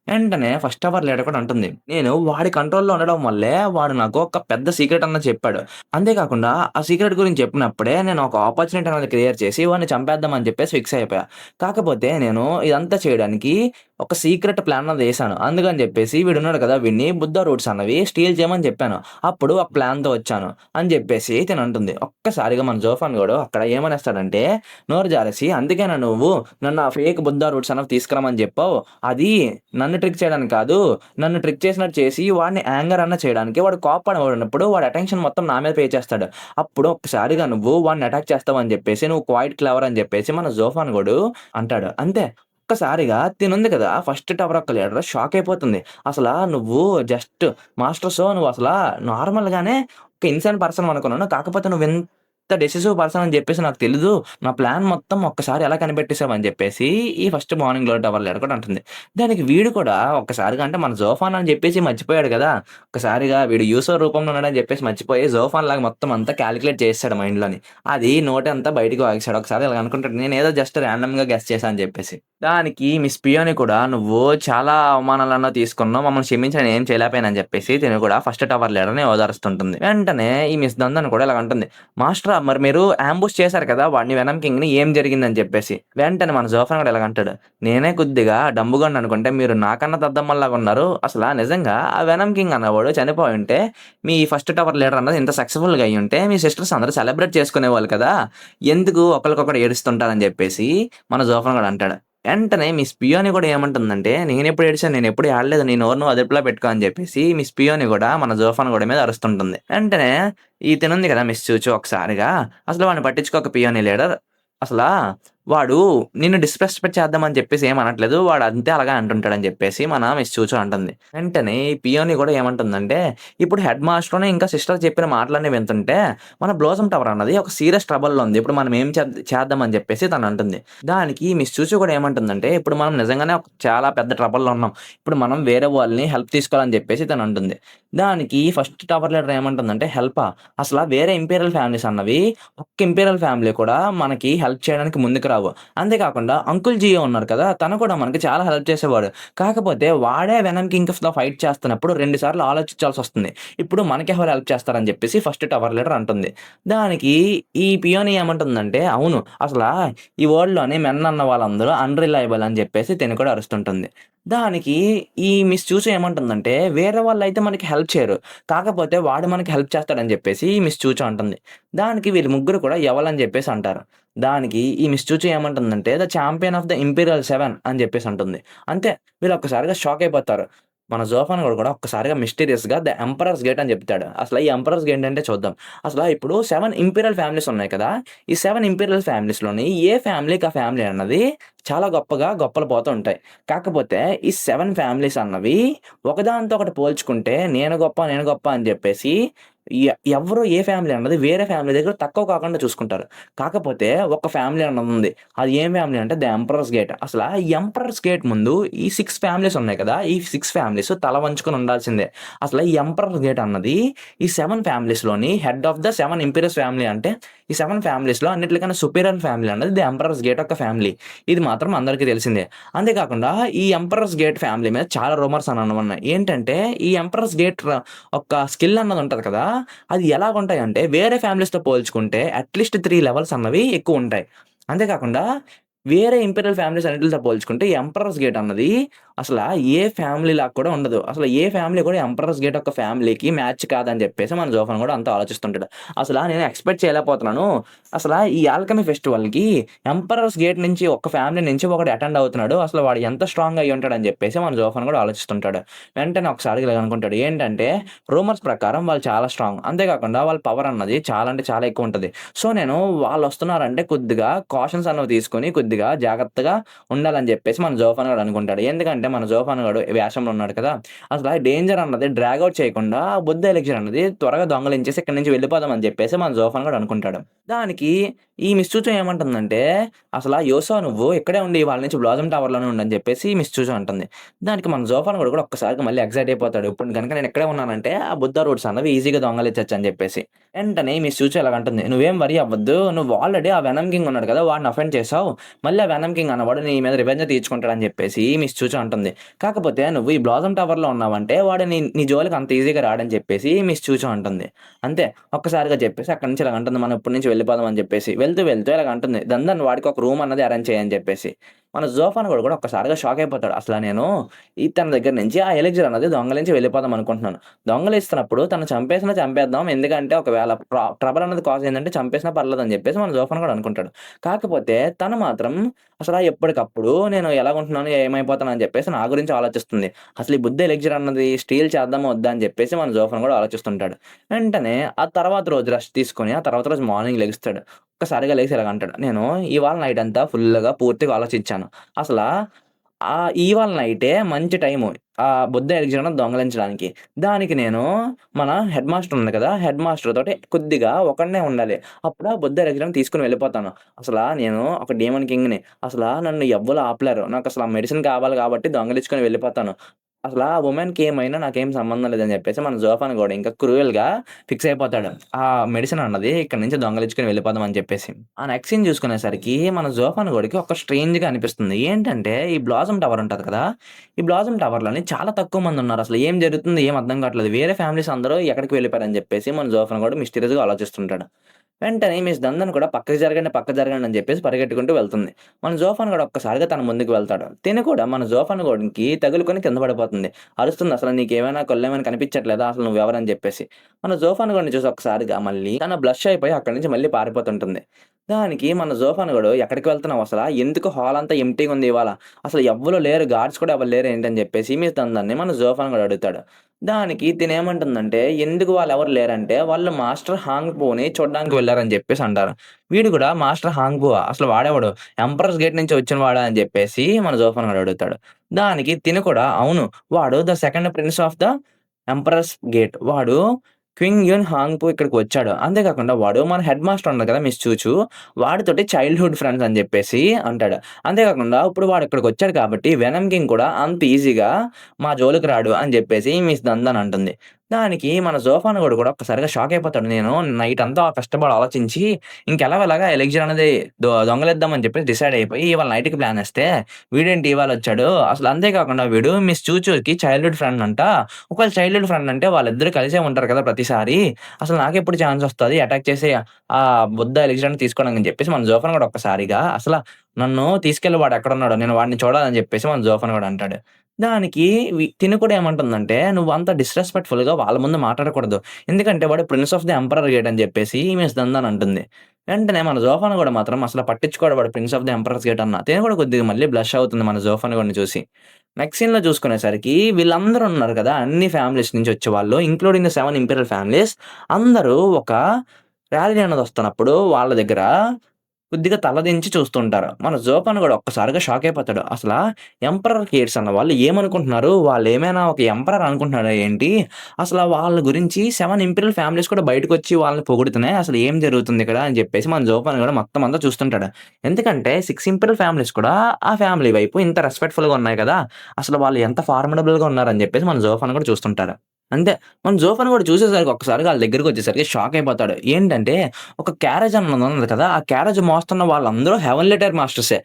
వెంటనే ఫస్ట్ టవర్ లీడర్ కూడా అంటుంది. నేను వాడి కంట్రోల్‌లో ఉండడం వల్లే వాడు నాకు ఒక పెద్ద సీక్రెట్ అన్నది చెప్పాడు. అంతే కాకుండా ఆ సీక్రెట్ గురించి చెప్పినప్పుడే నేను ఒక ఆపర్చునిటీ అనేది క్రియేట్ చేసి వాడిని చంపేద్దాం అని చెప్పేసి ఫిక్స్ అయిపోయా. కాకపోతే నేను ఇదంతా చేయడానికి ఒక సీక్రెట్ ప్లాన్ అన్నది యేసాను. అందుకని జెప్పేసి వీడున్నాడు కదా! వీడిని బుద్ధ రూట్స్ అన్నవి స్టీల్ చేయమని జెప్పాను. అప్పుడు ఒక ప్లాన్‌తో వచ్చాను అని జెప్పేసి తినంటుంది. ఒక్కసారిగా మన జోఫాన్ గోడు అక్కడ ఏమనేస్తాడంటే నోరు జారేసి, "అందుకేనా నువ్వు నన్ను ఆ ఫేక్ బుద్ధ రూట్స్ అన్నవి తీసుకురమ్మని జెప్పావు? అది నన్ను ట్రిక్ చేయడానికి కాదు. నన్ను ట్రిక్ చేసినట్టు చేసి వాడిని యాంగర్ అన్నా చేయడానికి వాడు కోప్పడినప్పుడు వాడి అటెన్షన్ మొత్తం నా మీద పే చేస్తాడు. అప్పుడు ఒక్కసారిగా నువ్వు వాడిని అటాక్ చేస్తావు అని జెప్పేసి నువ్వు క్వైట్ క్లెవర్ అని జెప్పేసి మన జోఫాన్ గోడు అంటాడు. అంతే. ఒక్కసారిగా తినుంది కదా! ఫస్ట్ టవర్ యొక్క లీడర్ షాక్ అయిపోతుంది. అసలా నువ్వు జస్ట్ మాస్టర్ సో నువ్వసలా నార్మల్‌గానే ఒక ఇన్సెంట్ పర్సన్ అనుకున్నాను. కాకపోతే నువ్వింత డెసిసివ్ పర్సన్ అని జెప్పేసి నాకు తెలీదు. నా ప్లాన్ మొత్తం ఒక్కసారి ఎలా కనిపెట్టేసావు అని జెప్పేసి ఈ first morning glory tower leader కూడా అంటుంది. దానికి వీడు కూడా ఒక్కసారిగా అంటే మన జోఫాన్ అని జెప్పేసి మర్చిపోయాడు గదా! ఒక్కసారిగా వీడు యూసర్ రూపంలో ఉన్నాడని జెప్పేసి మర్చిపోయి జోఫాన్ లాగా మొత్తం అంతా కాలిక్యులేట్ చేసేసాడు మైండ్‌లోని. అది నోటంతా బయటికి వాగేసాడు. ఒకసారి ఇలాగ అనుకుంటాడు నేనేదో జస్ట్ రాండమ్‌గా గెస్ చేశా అని జెప్పేసి. దానికి మిస్ పియోని కూడా "నువ్వు చాలా అవమానాలన్నా తీసుకున్నావు. మమ్మల్ని క్షమించు నేనేం చేయలేకపోయాను" అని చెప్పేసి తిను కూడా ఫస్ట్ టవర్ లీడర్‌ని ఓదారుస్తుంటుంది. వెంటనే ఈ మిస్ దందన్ కూడా ఇలాగ అంటుంది. "మాస్టరా మరి మీరు యాంబుష్ చేశారు కదా! వాడిని వెనమ్ కింగ్‌ని ఏం జరిగిందని" చెప్పేసి. వెంటనే మన జోఫాన్ కూడా ఇలాగ అంటాడు. "నేనే కొద్దిగా డంబుగాడిని అనుకుంటే మీరు నాకన్నా దద్దమ్మల్లాగా ఉన్నారు. అసల నిజంగా ఆ వెనమ్ కింగ్ అన్నవాడు చనిపోయుంటే మీ ఫస్ట్ టవర్ లీడర్ అన్నది ఇంత సక్సెస్‌ఫుల్‌గా అయ్యుంటే మీ సిస్టర్స్ అందరూ సెలబ్రేట్ చేసుకునేవాళ్ళు కదా! ఎందుకు ఒకళ్ళకొకడు ఏడుస్తుంటారని" చెప్పేసి మన జోఫాన్ కూడా అంటాడు. వెంటనే మిస్ పియోని కూడా ఏమంటుందంటే, "నేనెప్పుడు ఏడిచాను? నేనెప్పుడు ఏడలేదు. నీ నోరు నువ్వు అదుపులో పెట్టుకో" అని చెప్పేసి మిస్ పియోని కూడా మన జోఫాన్ గోడి మీద అరుస్తుంటుంది. వెంటనే ఈ తినుంది కదా మిస్ చూచు ఒకసారిగా అసలు వాడిని పట్టించుకోక పియోని లీడర్. అసలా వాడు నిన్ను డిస్‌రెస్పెక్ట్ చేద్దామని చెప్పేసి ఏమనట్లేదు. వాడు అంతే అలాగే అంటుంటాడని చెప్పేసి మన మిస్ చూచు అంటుంది. వెంటనే ఈ పియోని కూడా ఏమంటుందంటే, ఇప్పుడు హెడ్ మాస్టరుని ఇంకా సిస్టర్ చెప్పిన మాటలన్నీ వింటుంటే, మన బ్లోసమ్ టవర్ అన్నది ఒక సీరియస్ ట్రబుల్‌లో ఉంది. ఇప్పుడు మనం ఏం చేద్దామని చెప్పేసి తనంటుంది. దానికి మిస్ చూచు కూడా ఏమంటుందంటే, ఇప్పుడు మనం నిజంగానే ఒక చాలా పెద్ద ట్రబుల్‌లో ఉన్నాం. ఇప్పుడు మనం వేరే వాళ్ళని హెల్ప్ తీసుకోవాలని చెప్పేసి తనంటుంది. దానికి ఫస్ట్ టవర్ లీడర్ ఏమంటుందంటే, "హెల్పా? అసల వేరే ఇంపీరియల్ ఫ్యామిలీస్ అన్నవి ఒక్క ఇంపీరియల్ ఫ్యామిలీ కూడా మనకి హెల్ప్ చేయడానికి ముందుకు రావు. అంతే కాకుండా అంకుల్ జియో ఉన్నారు కదా! తను కూడా మనకి చాలా హెల్ప్ చేసేవాడు. కాకపోతే వాడే వెనమ్ కింగ్స్‌తో ఫైట్ చేస్తున్నప్పుడు 2 సార్లు ఆలోచించాల్సొస్తుంది. ఇప్పుడు మనకెవరు హెల్ప్ చేస్తారని చెప్పేసి ఫస్ట్ టవర్ లీడర్ అంటుంది. దానికి ఈ పియోని ఏమంటుందంటే, "అవును. అసలా ఈ వరల్డ్‌లోని మెన్ అన్న వాళ్ళందరూ అన్‌రిలయబుల్" అని చెప్పేసి తిను కూడా అరుస్తుంటుంది. దానికి ఈ మిస్ చూసి ఏమంటుందంటే, "వేరే వాళ్ళైతే మనకి హెల్ప్ చేయరు. కాకపోతే వాడు మనకి హెల్ప్ చేస్తాడని" చెప్పేసి ఈ మిస్ చూచు అంటుంది. దానికి వీళ్ళు ముగ్గురు కూడా ఎవలని చెప్పేసి అంటారు. దానికి ఈ మిస్ చూచు ఏమంటుందంటే, "the champion of the imperial 7" అని చెప్పేసి అంటుంది. అంతే వీళ్ళు ఒక్కసారిగా షాక్ అయిపోతారు. మన జోఫాన్ గోడు కూడా ఒక్కసారిగా మిస్టీరియస్‌గా ద ఎంపరర్స్ గేట్ అని చెప్తాడు. అసల ఈ ఎంపరర్స్ గేట్ ఏంటంటే చూద్దాం. అసల ఇప్పుడు 7 ఇంపీరియల్ ఫ్యామిలీస్ ఉన్నాయి కదా! ఈ 7 ఇంపీరియల్ ఫ్యామిలీస్‌లోని ఏ ఫ్యామిలీకి ఆ ఫ్యామిలీ అన్నది చాలా గొప్పగా గొప్పలు పోతూ ఉంటాయి. కాకపోతే ఈ 7 ఫ్యామిలీస్ అన్నవి ఒకదానితో ఒకటి పోల్చుకుంటే నేను గొప్ప అని చెప్పేసి ఎవ్వరు ఏ ఫ్యామిలీ అన్నది వేరే ఫ్యామిలీ దగ్గర తక్కువ కాకుండా చూసుకుంటారు. కాకపోతే ఒక ఫ్యామిలీ అన్నది ఉంది. అది ఏం ఫ్యామిలీ అంటే ద ఎంపరర్స్ గేట్. అసల ఈ ఎంపరర్స్ గేట్ ముందు ఈ 6 ఫ్యామిలీస్ ఉన్నాయి కదా! ఈ 6 ఫ్యామిలీస్ తల వంచుకొని ఉండాల్సిందే. అసల ఈ ఎంపరర్స్ గేట్ అన్నది ఈ 7 ఫ్యామిలీస్‌లోని head of the 7 imperious family అంటే ఈ 7 ఫ్యామిలీస్‌లో అన్నిట్లికన్నా సుపీరియర్ ఫ్యామిలీ అన్నది ద ఎంపరర్స్ గేట్ యొక్క ఫ్యామిలీ. ఇది మాత్రం అందరికీ తెలిసిందే. అంతే కాకుండా ఈ ఎంపరర్స్ గేట్ ఫ్యామిలీ మీద చాలా రూమర్స్ ఉన్నాయి. ఏంటంటే ఈ ఎంపరర్స్ గేట్ ఒక స్కిల్ అన్నది ఉంటది కదా! అది ఎలాగుంటాయంటే వేరే ఫ్యామిలీస్‌తో పోల్చుకుంటే అట్‌లీస్ట్ 3 లెవెల్స్ అన్నవి ఎక్కువుంటాయి. అంతే కాకుండా వేరే ఇంపీరియల్ ఫ్యామిలీస్ అన్నిటిలతో పోల్చుకుంటే ఎంపరర్స్ గేట్ అన్నది అసల ఏ ఫ్యామిలీ లాగా కూడా ఉండదు. అసలు ఏ ఫ్యామిలీ కూడా ఎంపరర్స్ గేట్ ఒక ఫ్యామిలీకి మ్యాచ్ కాదని చెప్పేసి మన జోఫాన్ కూడా అంతా ఆలోచిస్తుంటాడు. అసల నేను ఎక్స్‌పెక్ట్ చేయలేకపోతున్నాను. అసల ఈ ఆల్కెమీ ఫెస్టివల్‌కి ఎంపరర్స్ గేట్ నుంచి ఒక ఫ్యామిలీ నుంచి ఒకడు అటెండ్ అవుతున్నాడు. అసలు వాడు ఎంత స్ట్రాంగ్‌గా అయ్యుంటాడని చెప్పేసి మన జోఫాన్ కూడా ఆలోచిస్తుంటాడు. వెంటనే ఒకసారి ఇలా అనుకుంటాడు. ఏంటంటే రూమర్స్ ప్రకారం వాళ్ళు చాలా స్ట్రాంగ్. అంతే కాకుండా వాళ్ళ పవర్ అన్నది చాలా అంటే చాలా ఎక్కువుంటది. సో, నేను వాళ్ళొస్తున్నారంటే కొద్దిగా కాషన్స్ అన్నవి తీసుకొని కొద్దిగా జాగ్రత్తగా ఉండాలని జెప్పేసి మన జోఫాన్ గాడు అనుకుంటాడు. ఎందుకంటే మన జోఫాన్ గాడు వేషంలో ఉన్నాడు కదా! అసల డేంజర్ అన్నది డ్రాగ్ ఔట్ చేయకుండా బుద్ధ ఎలిక్సిర్ అన్నది త్వరగా దొంగలించేసి ఇక్కడి నుంచి వెళ్ళిపోదాం అని జెప్పేసి మన జోఫాన్ గాడు అనుకుంటాడు. దానికి ఈ మిస్ చూచో ఏమంటుందంటే, "అసల యోసో నువ్వు ఇక్కడే ఉండి ఇవాళ నుంచి బ్లాసమ్ టవర్‌లోనే ఉండు" అని జెప్పేసి మిస్ చూచో అంటుంది. దానికి మన జోఫాన్ గాడు కూడా ఒక్కసారిగా మళ్ళీ ఎక్సైట్ అయిపోతాడు. ఇప్పుడు గనుక నేను ఇక్కడే ఉన్నానంటే ఆ బుద్ధ రూట్స్ అన్నవి ఈజీగా దొంగలించొచ్చు అని జెప్పేసి. వెంటనే మిస్ చూచో ఇలాగంటుంది. "నువ్వేం వరీ అవ్వద్దు. నువ్వు ఆల్రెడీ ఆ వెనమ్ కింగ్ ఉన్నాడు కదా! వాడిని అఫెండ్ చేసావు. మళ్ళీ ఆ వెనమ్ కింగ్ అన్నవాడు నీ మీద రివెంజ్ తీర్చుకుంటాడని" జెప్పేసి మిస్ చూచో అంటుంది. "కాకపోతే నువ్వు ఈ బ్లాసమ్ టవర్‌లో ఉన్నావంటే వాడు నీ నీ జోలికి అంత ఈజీగా రాడని" చెప్పేసి మిస్ చూచో అంటుంది. అంతే ఒక్కసారిగా చెప్పేసి అక్కడి నుంచి ఇలాగంటుంది. "మనం ఇప్పటి నుంచి వెళ్ళిపోదాం" అని జెప్పేసి. వెళ్తూ ఇలాగంటుంది. "దందన్ వాడికి ఒక రూమ్ అన్నది అరేంజ్ చెయ్యి" అని జెప్పేసి. మన జోఫాన్ గోడు కూడా ఒక్కసారిగా షాక్ అయిపోతాడు. అసల నేను ఇతని దగ్గర నుంచి ఆ ఎలిక్సిర్ అన్నది దొంగలించి వెళ్ళిపోదాం అనుకుంటున్నాను. దొంగలిస్తున్నప్పుడు తను చంపేసినా చంపేద్దాం. ఎందుకంటే ఒకవేళ ట్రబుల్ అన్నది కాజ్ అయిందంటే చంపేసినా పర్లేదని చెప్పేసి మన జోఫాన్ గూడా అనుకుంటాడు. కాకపోతే తను మాత్రం అసల ఎప్పటికప్పుడు నేను ఎలాగుంటున్నాను, ఏమైపోతాను అని చెప్పేసి నా గురించి ఆలోచిస్తుంది. అసలు ఈ బుద్ధ ఎలిక్సిర్ అన్నది స్టీల్ చేద్దామా వద్దా అని చెప్పేసి మన జోఫాన్ గూడా ఆలోచిస్తుంటాడు. వెంటనే ఆ తర్వాత రోజు రెస్ట్ తీసుకొని ఆ తర్వాత రోజు మార్నింగ్ లెగుస్తాడు. ఒక్కసారిగా లేసి ఇలాగ అంటాడు. నేను ఇవాళ నైట్ అంతా ఫుల్‌గా పూర్తిగా ఆలోచించాను. అసలా ఇవాళ నైటే మంచి టైము. బుద్ధ ఎగ్జిబిషన్ దొంగలించడానికి. దానికి నేను మన హెడ్ మాస్టర్ ఉంది కదా! హెడ్ మాస్టర్ తోటి కొద్దిగా ఒక్కడినే ఉండాలి. అప్పుడు ఆ బుద్ధ ఎగ్జిబిషన్ తీసుకొని వెళ్ళిపోతాను. నేను ఒక డీమన్ కింగ్‌ని. నన్ను ఎవ్వరు ఆపలేరు. నాకసల ఆ మెడిసిన్ కావాలి కాబట్టి దొంగిలించుకొని వెళ్ళిపోతాను. ఆ వుమెన్‌కి ఏమైనా నాకేం సంబంధం లేదని చెప్పేసి మన జోఫాన్ గూడా ఇంకా క్రూయల్‌గా ఫిక్స్ అయిపోతాడు. ఆ మెడిసిన్ అన్నది ఇక్కడి నుంచి దొంగలించుకొని వెళ్ళిపోదాం అని చెప్పేసి. ఆ నెక్స్ట్ సీన్ చూసుకునేసరికి మన జోఫాన్ గోడికి ఒక స్ట్రేంజ్‌గా అనిపిస్తుంది. ఏంటంటే ఈ బ్లాసమ్ టవర్ ఉంటది కదా! ఈ బ్లాసమ్ టవర్‌లోని చాలా తక్కువ మందున్నారు. అసలు ఏం జరుగుతుంది? ఏం అర్థం కావట్లేదు. వేరే ఫ్యామిలీస్ అందరూ ఎక్కడికి వెళ్ళిపోయారని చెప్పేసి మన జోఫాన్ గోడు మిస్టీరియస్‌గా ఆలోచిస్తుంటాడు. వెంటనే మిస్ దందన్ కూడా పక్కకు జరగండి అని చెప్పేసి పరిగెట్టుకుంటూ వెళ్తుంది. మన జోఫాన్ గూడా ఒక్కసారిగా తన ముందుకు వెళ్తాడు. తిను కూడా మన జోఫాన్ గోడికి తగులుకొని కింద పడిపోతుంది. అరుస్తుంది. "అసలు నీకేమైనా కళ్ళేమైనా కనిపించట్లేదా? అసలు నువ్వెవరని" చెప్పేసి. మన జోఫాన్ గోడిని చూసి ఒక్కసారిగా మళ్ళీ తను బ్లష్ అయిపోయి అక్కడి నుంచి మళ్ళీ పారిపోతుంటుంది. దానికి మన జోఫాన్ గోడు "ఎక్కడికి వెళ్తున్నావు అసల? ఎందుకు హాల్ అంతా ఎంప్టీగుంది ఇవాళ? అసలు ఎవ్వరు లేరు. గార్డ్స్ కూడా ఎవరు లేరు ఏంటి" అని చెప్పేసి మిస్ దందన్‌ని మన జోఫాన్ గోడు అడుగుతాడు. దానికి తినేమంటుందంటే, ఎందుకు వాళ్ళెవరు లేరంటే, వాళ్ళు మాస్టర్ హాంగ్‌పోని చూడ్డానికి వెళ్లారని జెప్పేసి అంటారు. వీడు గూడా మాస్టర్ హాంగ్‌పోవా? అసలు వాడెవడు? ఎంపరర్స్ గేట్ నుంచి వచ్చిన వాడా అని జెప్పేసి మన జోఫాన్ గాడు అడుగుతాడు. దానికి తిను కూడా అవును. వాడు the second prince of the emperor's gate. వాడు క్వింగ్ యున్ హాంగ్‌పో ఇక్కడికి వచ్చాడు. అంతే కాకుండా వాడు మన హెడ్ మాస్టర్ ఉన్నాడు కదా! మిస్ చూచూ వాడితోటి చైల్డ్‌హుడ్ ఫ్రెండ్స్ అని జెప్పేసి అంటాడు. అంతే కాకుండా ఇప్పుడు వాడు ఇక్కడికొచ్చాడు కాబట్టి వెనమ్ కింగ్ కూడా అంత ఈజీగా మా జోలికి రాడు అని జెప్పేసి మిస్ దందన్ అంటుంది. దానికి మన జోఫాన్ గోడు కూడా ఒక్కసారిగా షాక్ అయిపోతాడు. నేను నైట్ అంతా కష్టపడి ఆలోచించి ఇంకెలాగోలాగా ఎలిక్సిర్ అనేది దొంగలిద్దాం అని చెప్పేసి డిసైడ్ అయిపోయి ఇవాళ నైట్‌కి ప్లాన్ ఏస్తే వీడేంటి ఇవాళొచ్చాడు. అసలు అంతే కాకుండా వీడు మిస్ చూచూకి చైల్డ్‌హుడ్ ఫ్రెండ్ అంట. ఒకవేళ చైల్డ్‌హుడ్ ఫ్రెండ్ అంటే వాళ్ళిద్దరూ కలిసే ఉంటారు కదా! ప్రతిసారి. అసలు నాకెప్పుడు ఛాన్స్ ఒస్తది అటాక్ చేసి బుద్ధ ఎలిక్సిర్‌ని తీసుకోవడానికి అని చెప్పేసి మన జోఫాన్ గూడా ఒక్కసారిగా నన్ను తీసుకెళ్ళి వాడెక్కడున్నాడో నేను వాడిని చూడాలని చెప్పేసి మన జోఫాన్ గూడా అంటాడు. దానికి తిను కూడా ఏమంటుందంటే, "నువ్వంత డిస్‌రెస్పెక్ట్‌ఫుల్‌గా వాళ్ళ ముందు మాట్లాడకూడదు. ఎందుకంటే వాడు prince of the emperor gate" అని చెప్పేసి మిస్ దందన్ అంటుంది. వెంటనే మన జోఫాన్ గూడా మాత్రం అసల పట్టించుకోడు వాడు prince of the emperors gate అన్న. తిను కూడా కొద్దిగా మళ్ళీ బ్లష్ అవుతుంది మన జోఫాన్ గోడిని చూసి. నెక్స్ట్ సీన్‌లో చూసుకునేసరికి వీళ్ళందరూ ఉన్నారు కదా! అన్ని ఫ్యామిలీస్ నుంచి వచ్చేవాళ్ళు ఇంక్లూడింగ్ ద 7 ఇంపీరియల్ ఫ్యామిలీస్ అందరూ ఒక ర్యాలీ అన్నది వస్తున్నప్పుడు వాళ్ళ దగ్గర కొద్దిగా తలదించి చూస్తుంటారు. మన జోపాన్ గూడా ఒక్కసారిగా షాక్ అయిపోతాడు. ఎంపరర్ కిడ్స్ అన్న వాళ్ళు ఏమనుకుంటున్నారు? వాళ్ళేమైనా ఒక ఎంపరర్ అనుకుంటున్నారా ఏంటి? వాళ్ళ గురించి 7 ఇంపీరియల్ ఫ్యామిలీస్ కూడా బయటకొచ్చి వాళ్ళని పొగుడుతున్నాయి. అసలు ఏం జరుగుతుందిక్కడ? అని జెప్పేసి మన జోపాన్ గూడా మొత్తం అంతా చూస్తుంటాడు. ఎందుకంటే 6 ఇంపీరియల్ ఫ్యామిలీస్ కూడా ఆ ఫ్యామిలీ వైపు ఇంత రెస్పెక్ట్‌ఫుల్‌గా ఉన్నాయి కదా! అసలు వాళ్ళు ఎంత ఫార్మిడబుల్‌గా ఉన్నారని జెప్పేసి మన జోపాన్ గూడా చూస్తుంటారు. అంతే. మన జోఫాన్ గూడా చూసేసరికి ఒక్కసారిగా ఆళ్ళ దగ్గరికొచ్చేసరికి షాక్ అయిపోతాడు. ఏంటంటే ఒక క్యారేజ్ అన్నదుంది కదా! ఆ క్యారేజ్ మోస్తున్న వాళ్ళందరూ హెవెన్లీ టైర్ మాస్టర్సే.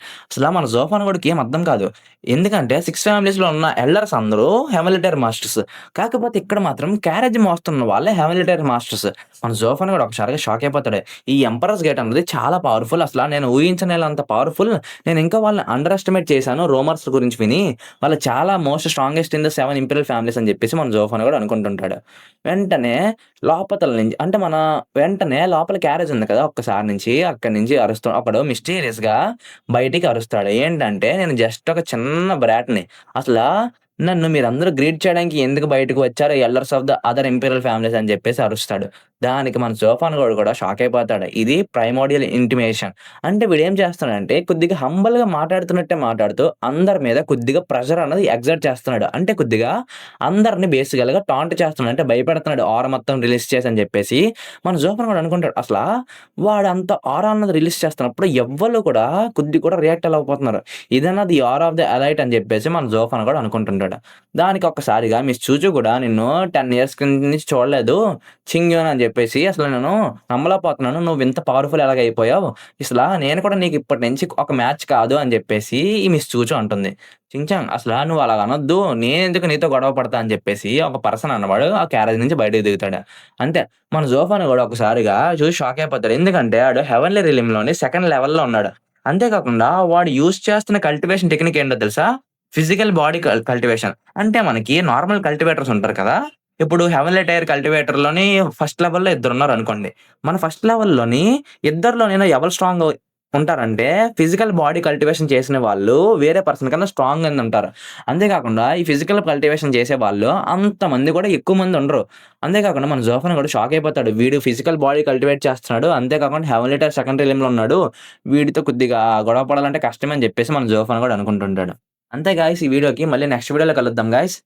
మన జోఫాన్ గూడాకి ఏం అర్థం కాదు. ఎందుకంటే 6 ఫ్యామిలీస్‌లో ఉన్న ఎల్డర్స్ అందరూ హెవెన్లీ టైర్ మాస్టర్స్. కాకపోతే ఇక్కడ మాత్రం క్యారేజ్ మోస్తున్న వాళ్ళే హెవెన్లీ టైర్ మాస్టర్స్. మన జోఫాన్ గూడా ఒకసారిగా షాక్ అయిపోతాడు. ఈ ఎంపరర్స్ గేట్ అన్నది చాలా పవర్‌ఫుల్. నేను ఊహించనేలంత పవర్‌ఫుల్. నేను ఇంకా వాళ్ళని అండర్ ఎస్టిమేట్ చేశాను రూమర్స్ గురించి విని. వాళ్ళు చాలా most strongest in the 7 imperial families అని జెప్పేసి మన జోఫాన్ గూడా అనుకుంటుంటాడు. వెంటనే లోపతల నుంచి అంటే వెంటనే లోపల క్యారేజ్ ఉంది కదా! ఒక్కసారి నుంచి అక్కడి నుంచి ఒకడు మిస్టీరియస్‌గా బయటికి అరుస్తాడు. ఏంటంటే, "నేను జస్ట్ ఒక చిన్న బ్రాట్‌ని. అసలా నన్ను మీరందరూ గ్రీట్ చేయడానికి ఎందుకు బయటకి వచ్చారు? Elders of the other imperial families" అని చెప్పేసి అరుస్తాడు. దానికి మన జోఫాన్ గోడు కూడా షాక్ అయిపోతాడు. ఇది ప్రైమోర్డియల్ ఇంటిమేషన్. అంటే వీడేం చేస్తున్నాడంటే కొద్దిగా హంబల్‌గా మాట్లాడుతున్నట్టే మాట్లాడుతూ అందరి మీద కొద్దిగా ప్రెషర్ అన్నది ఎక్సర్ట్ చేస్తున్నాడు. అంటే కొద్దిగా అందరిని బేసికల్‌గా టాంట్ చేస్తున్నాడు. అంటే భయపెడుతున్నాడు ఆరా మొత్తం రిలీజ్ చేసి అని చెప్పేసి. మన జోఫాన్ గూడా అనుకుంటాడు. వాడంత ఆరా అన్నది రిలీజ్ చేస్తున్నప్పుడు ఎవ్వళ్ళు కూడా కొద్దిగా కూడా రియాక్ట్ అవ్వకపోతున్నారు. ఇదేనా the heir of the elite అని చెప్పేసి మన జోఫాన్ గూడా అనుకుంటుంటాడు. దానికి ఒక్కసారిగా మిస్ చూచు కూడా నిన్ను 10 ఇయర్స్ కింద నుంచి చూడలేదు. చింగ్‌యోన్ అని చెప్పేసి నేను నమ్మలేకపోతున్నాను. నువ్వింత పవర్‌ఫుల్ ఎలాగైపోయావు? నేను కూడా నీకు ఇప్పటి నుంచి ఒక మ్యాచ్ కాదు అని చెప్పేసి ఈ మిస్ చూచు అంటుంది. చించాంగ్ నువ్వు అలాగ అనొద్దు. నేనెందుకు నీతో గొడవ పడతా అని చెప్పేసి ఒక పర్సన్ అన్నవాడు ఆ క్యారేజ్ నుంచి బయటకి దిగుతాడు. అంతే మన జోఫాన్ గూడా ఒకసారిగా చూసి షాక్ అయిపోతాడు. ఎందుకంటే ఆడు హెవెన్లీ రిలీమ్‌లోని సెకండ్ లెవెల్‌లో ఉన్నాడు. అంతే కాకుండా వాడు యూజ్ చేస్తున్న కల్టివేషన్ టెక్నిక్ ఏంటో తెలుసా? Physical body cultivation. అంటే మనకి నార్మల్ కల్టివేటర్స్ ఉంటారు కదా! ఇప్పుడు హెవెన్లీ టైర్ కల్టివేటర్‌లోని ఫస్ట్ లెవెల్‌లో ఇద్దరున్నారనుకోండి. మన ఫస్ట్ లెవెల్‌లోని ఇద్దరిలోనైనా ఎవరు స్ట్రాంగ్ ఉంటారంటే ఫిజికల్ బాడీ కల్టివేషన్ చేసిన వాళ్ళు వేరే పర్సన్ కన్నా స్ట్రాంగ్ అని ఉంటారు. అంతే కాకుండా ఈ ఫిజికల్ కల్టివేషన్ చేసేవాళ్ళు అంతమంది కూడా ఎక్కువ మంది ఉండరు. అంతే కాకుండా మన జోఫన్ కూడా షాక్ అయిపోతాడు. వీడు ఫిజికల్ బాడీ కల్టివేట్ చేస్తున్నాడు. అంతే కాకుండా హెవెన్లీ టైర్ సెకండరీ లిమ్‌లో ఉన్నాడు. వీడితో కొద్దిగా గొడవ పడాలంటే కష్టమే అని జెప్పేసి మన జోఫాన్ గూడా అనుకుంటుంటాడు. అంతే గాయ్స్ ఈ వీడియోకి మళ్ళీ నెక్స్ట్ వీడియోలో కలుద్దాం గాయ్స్.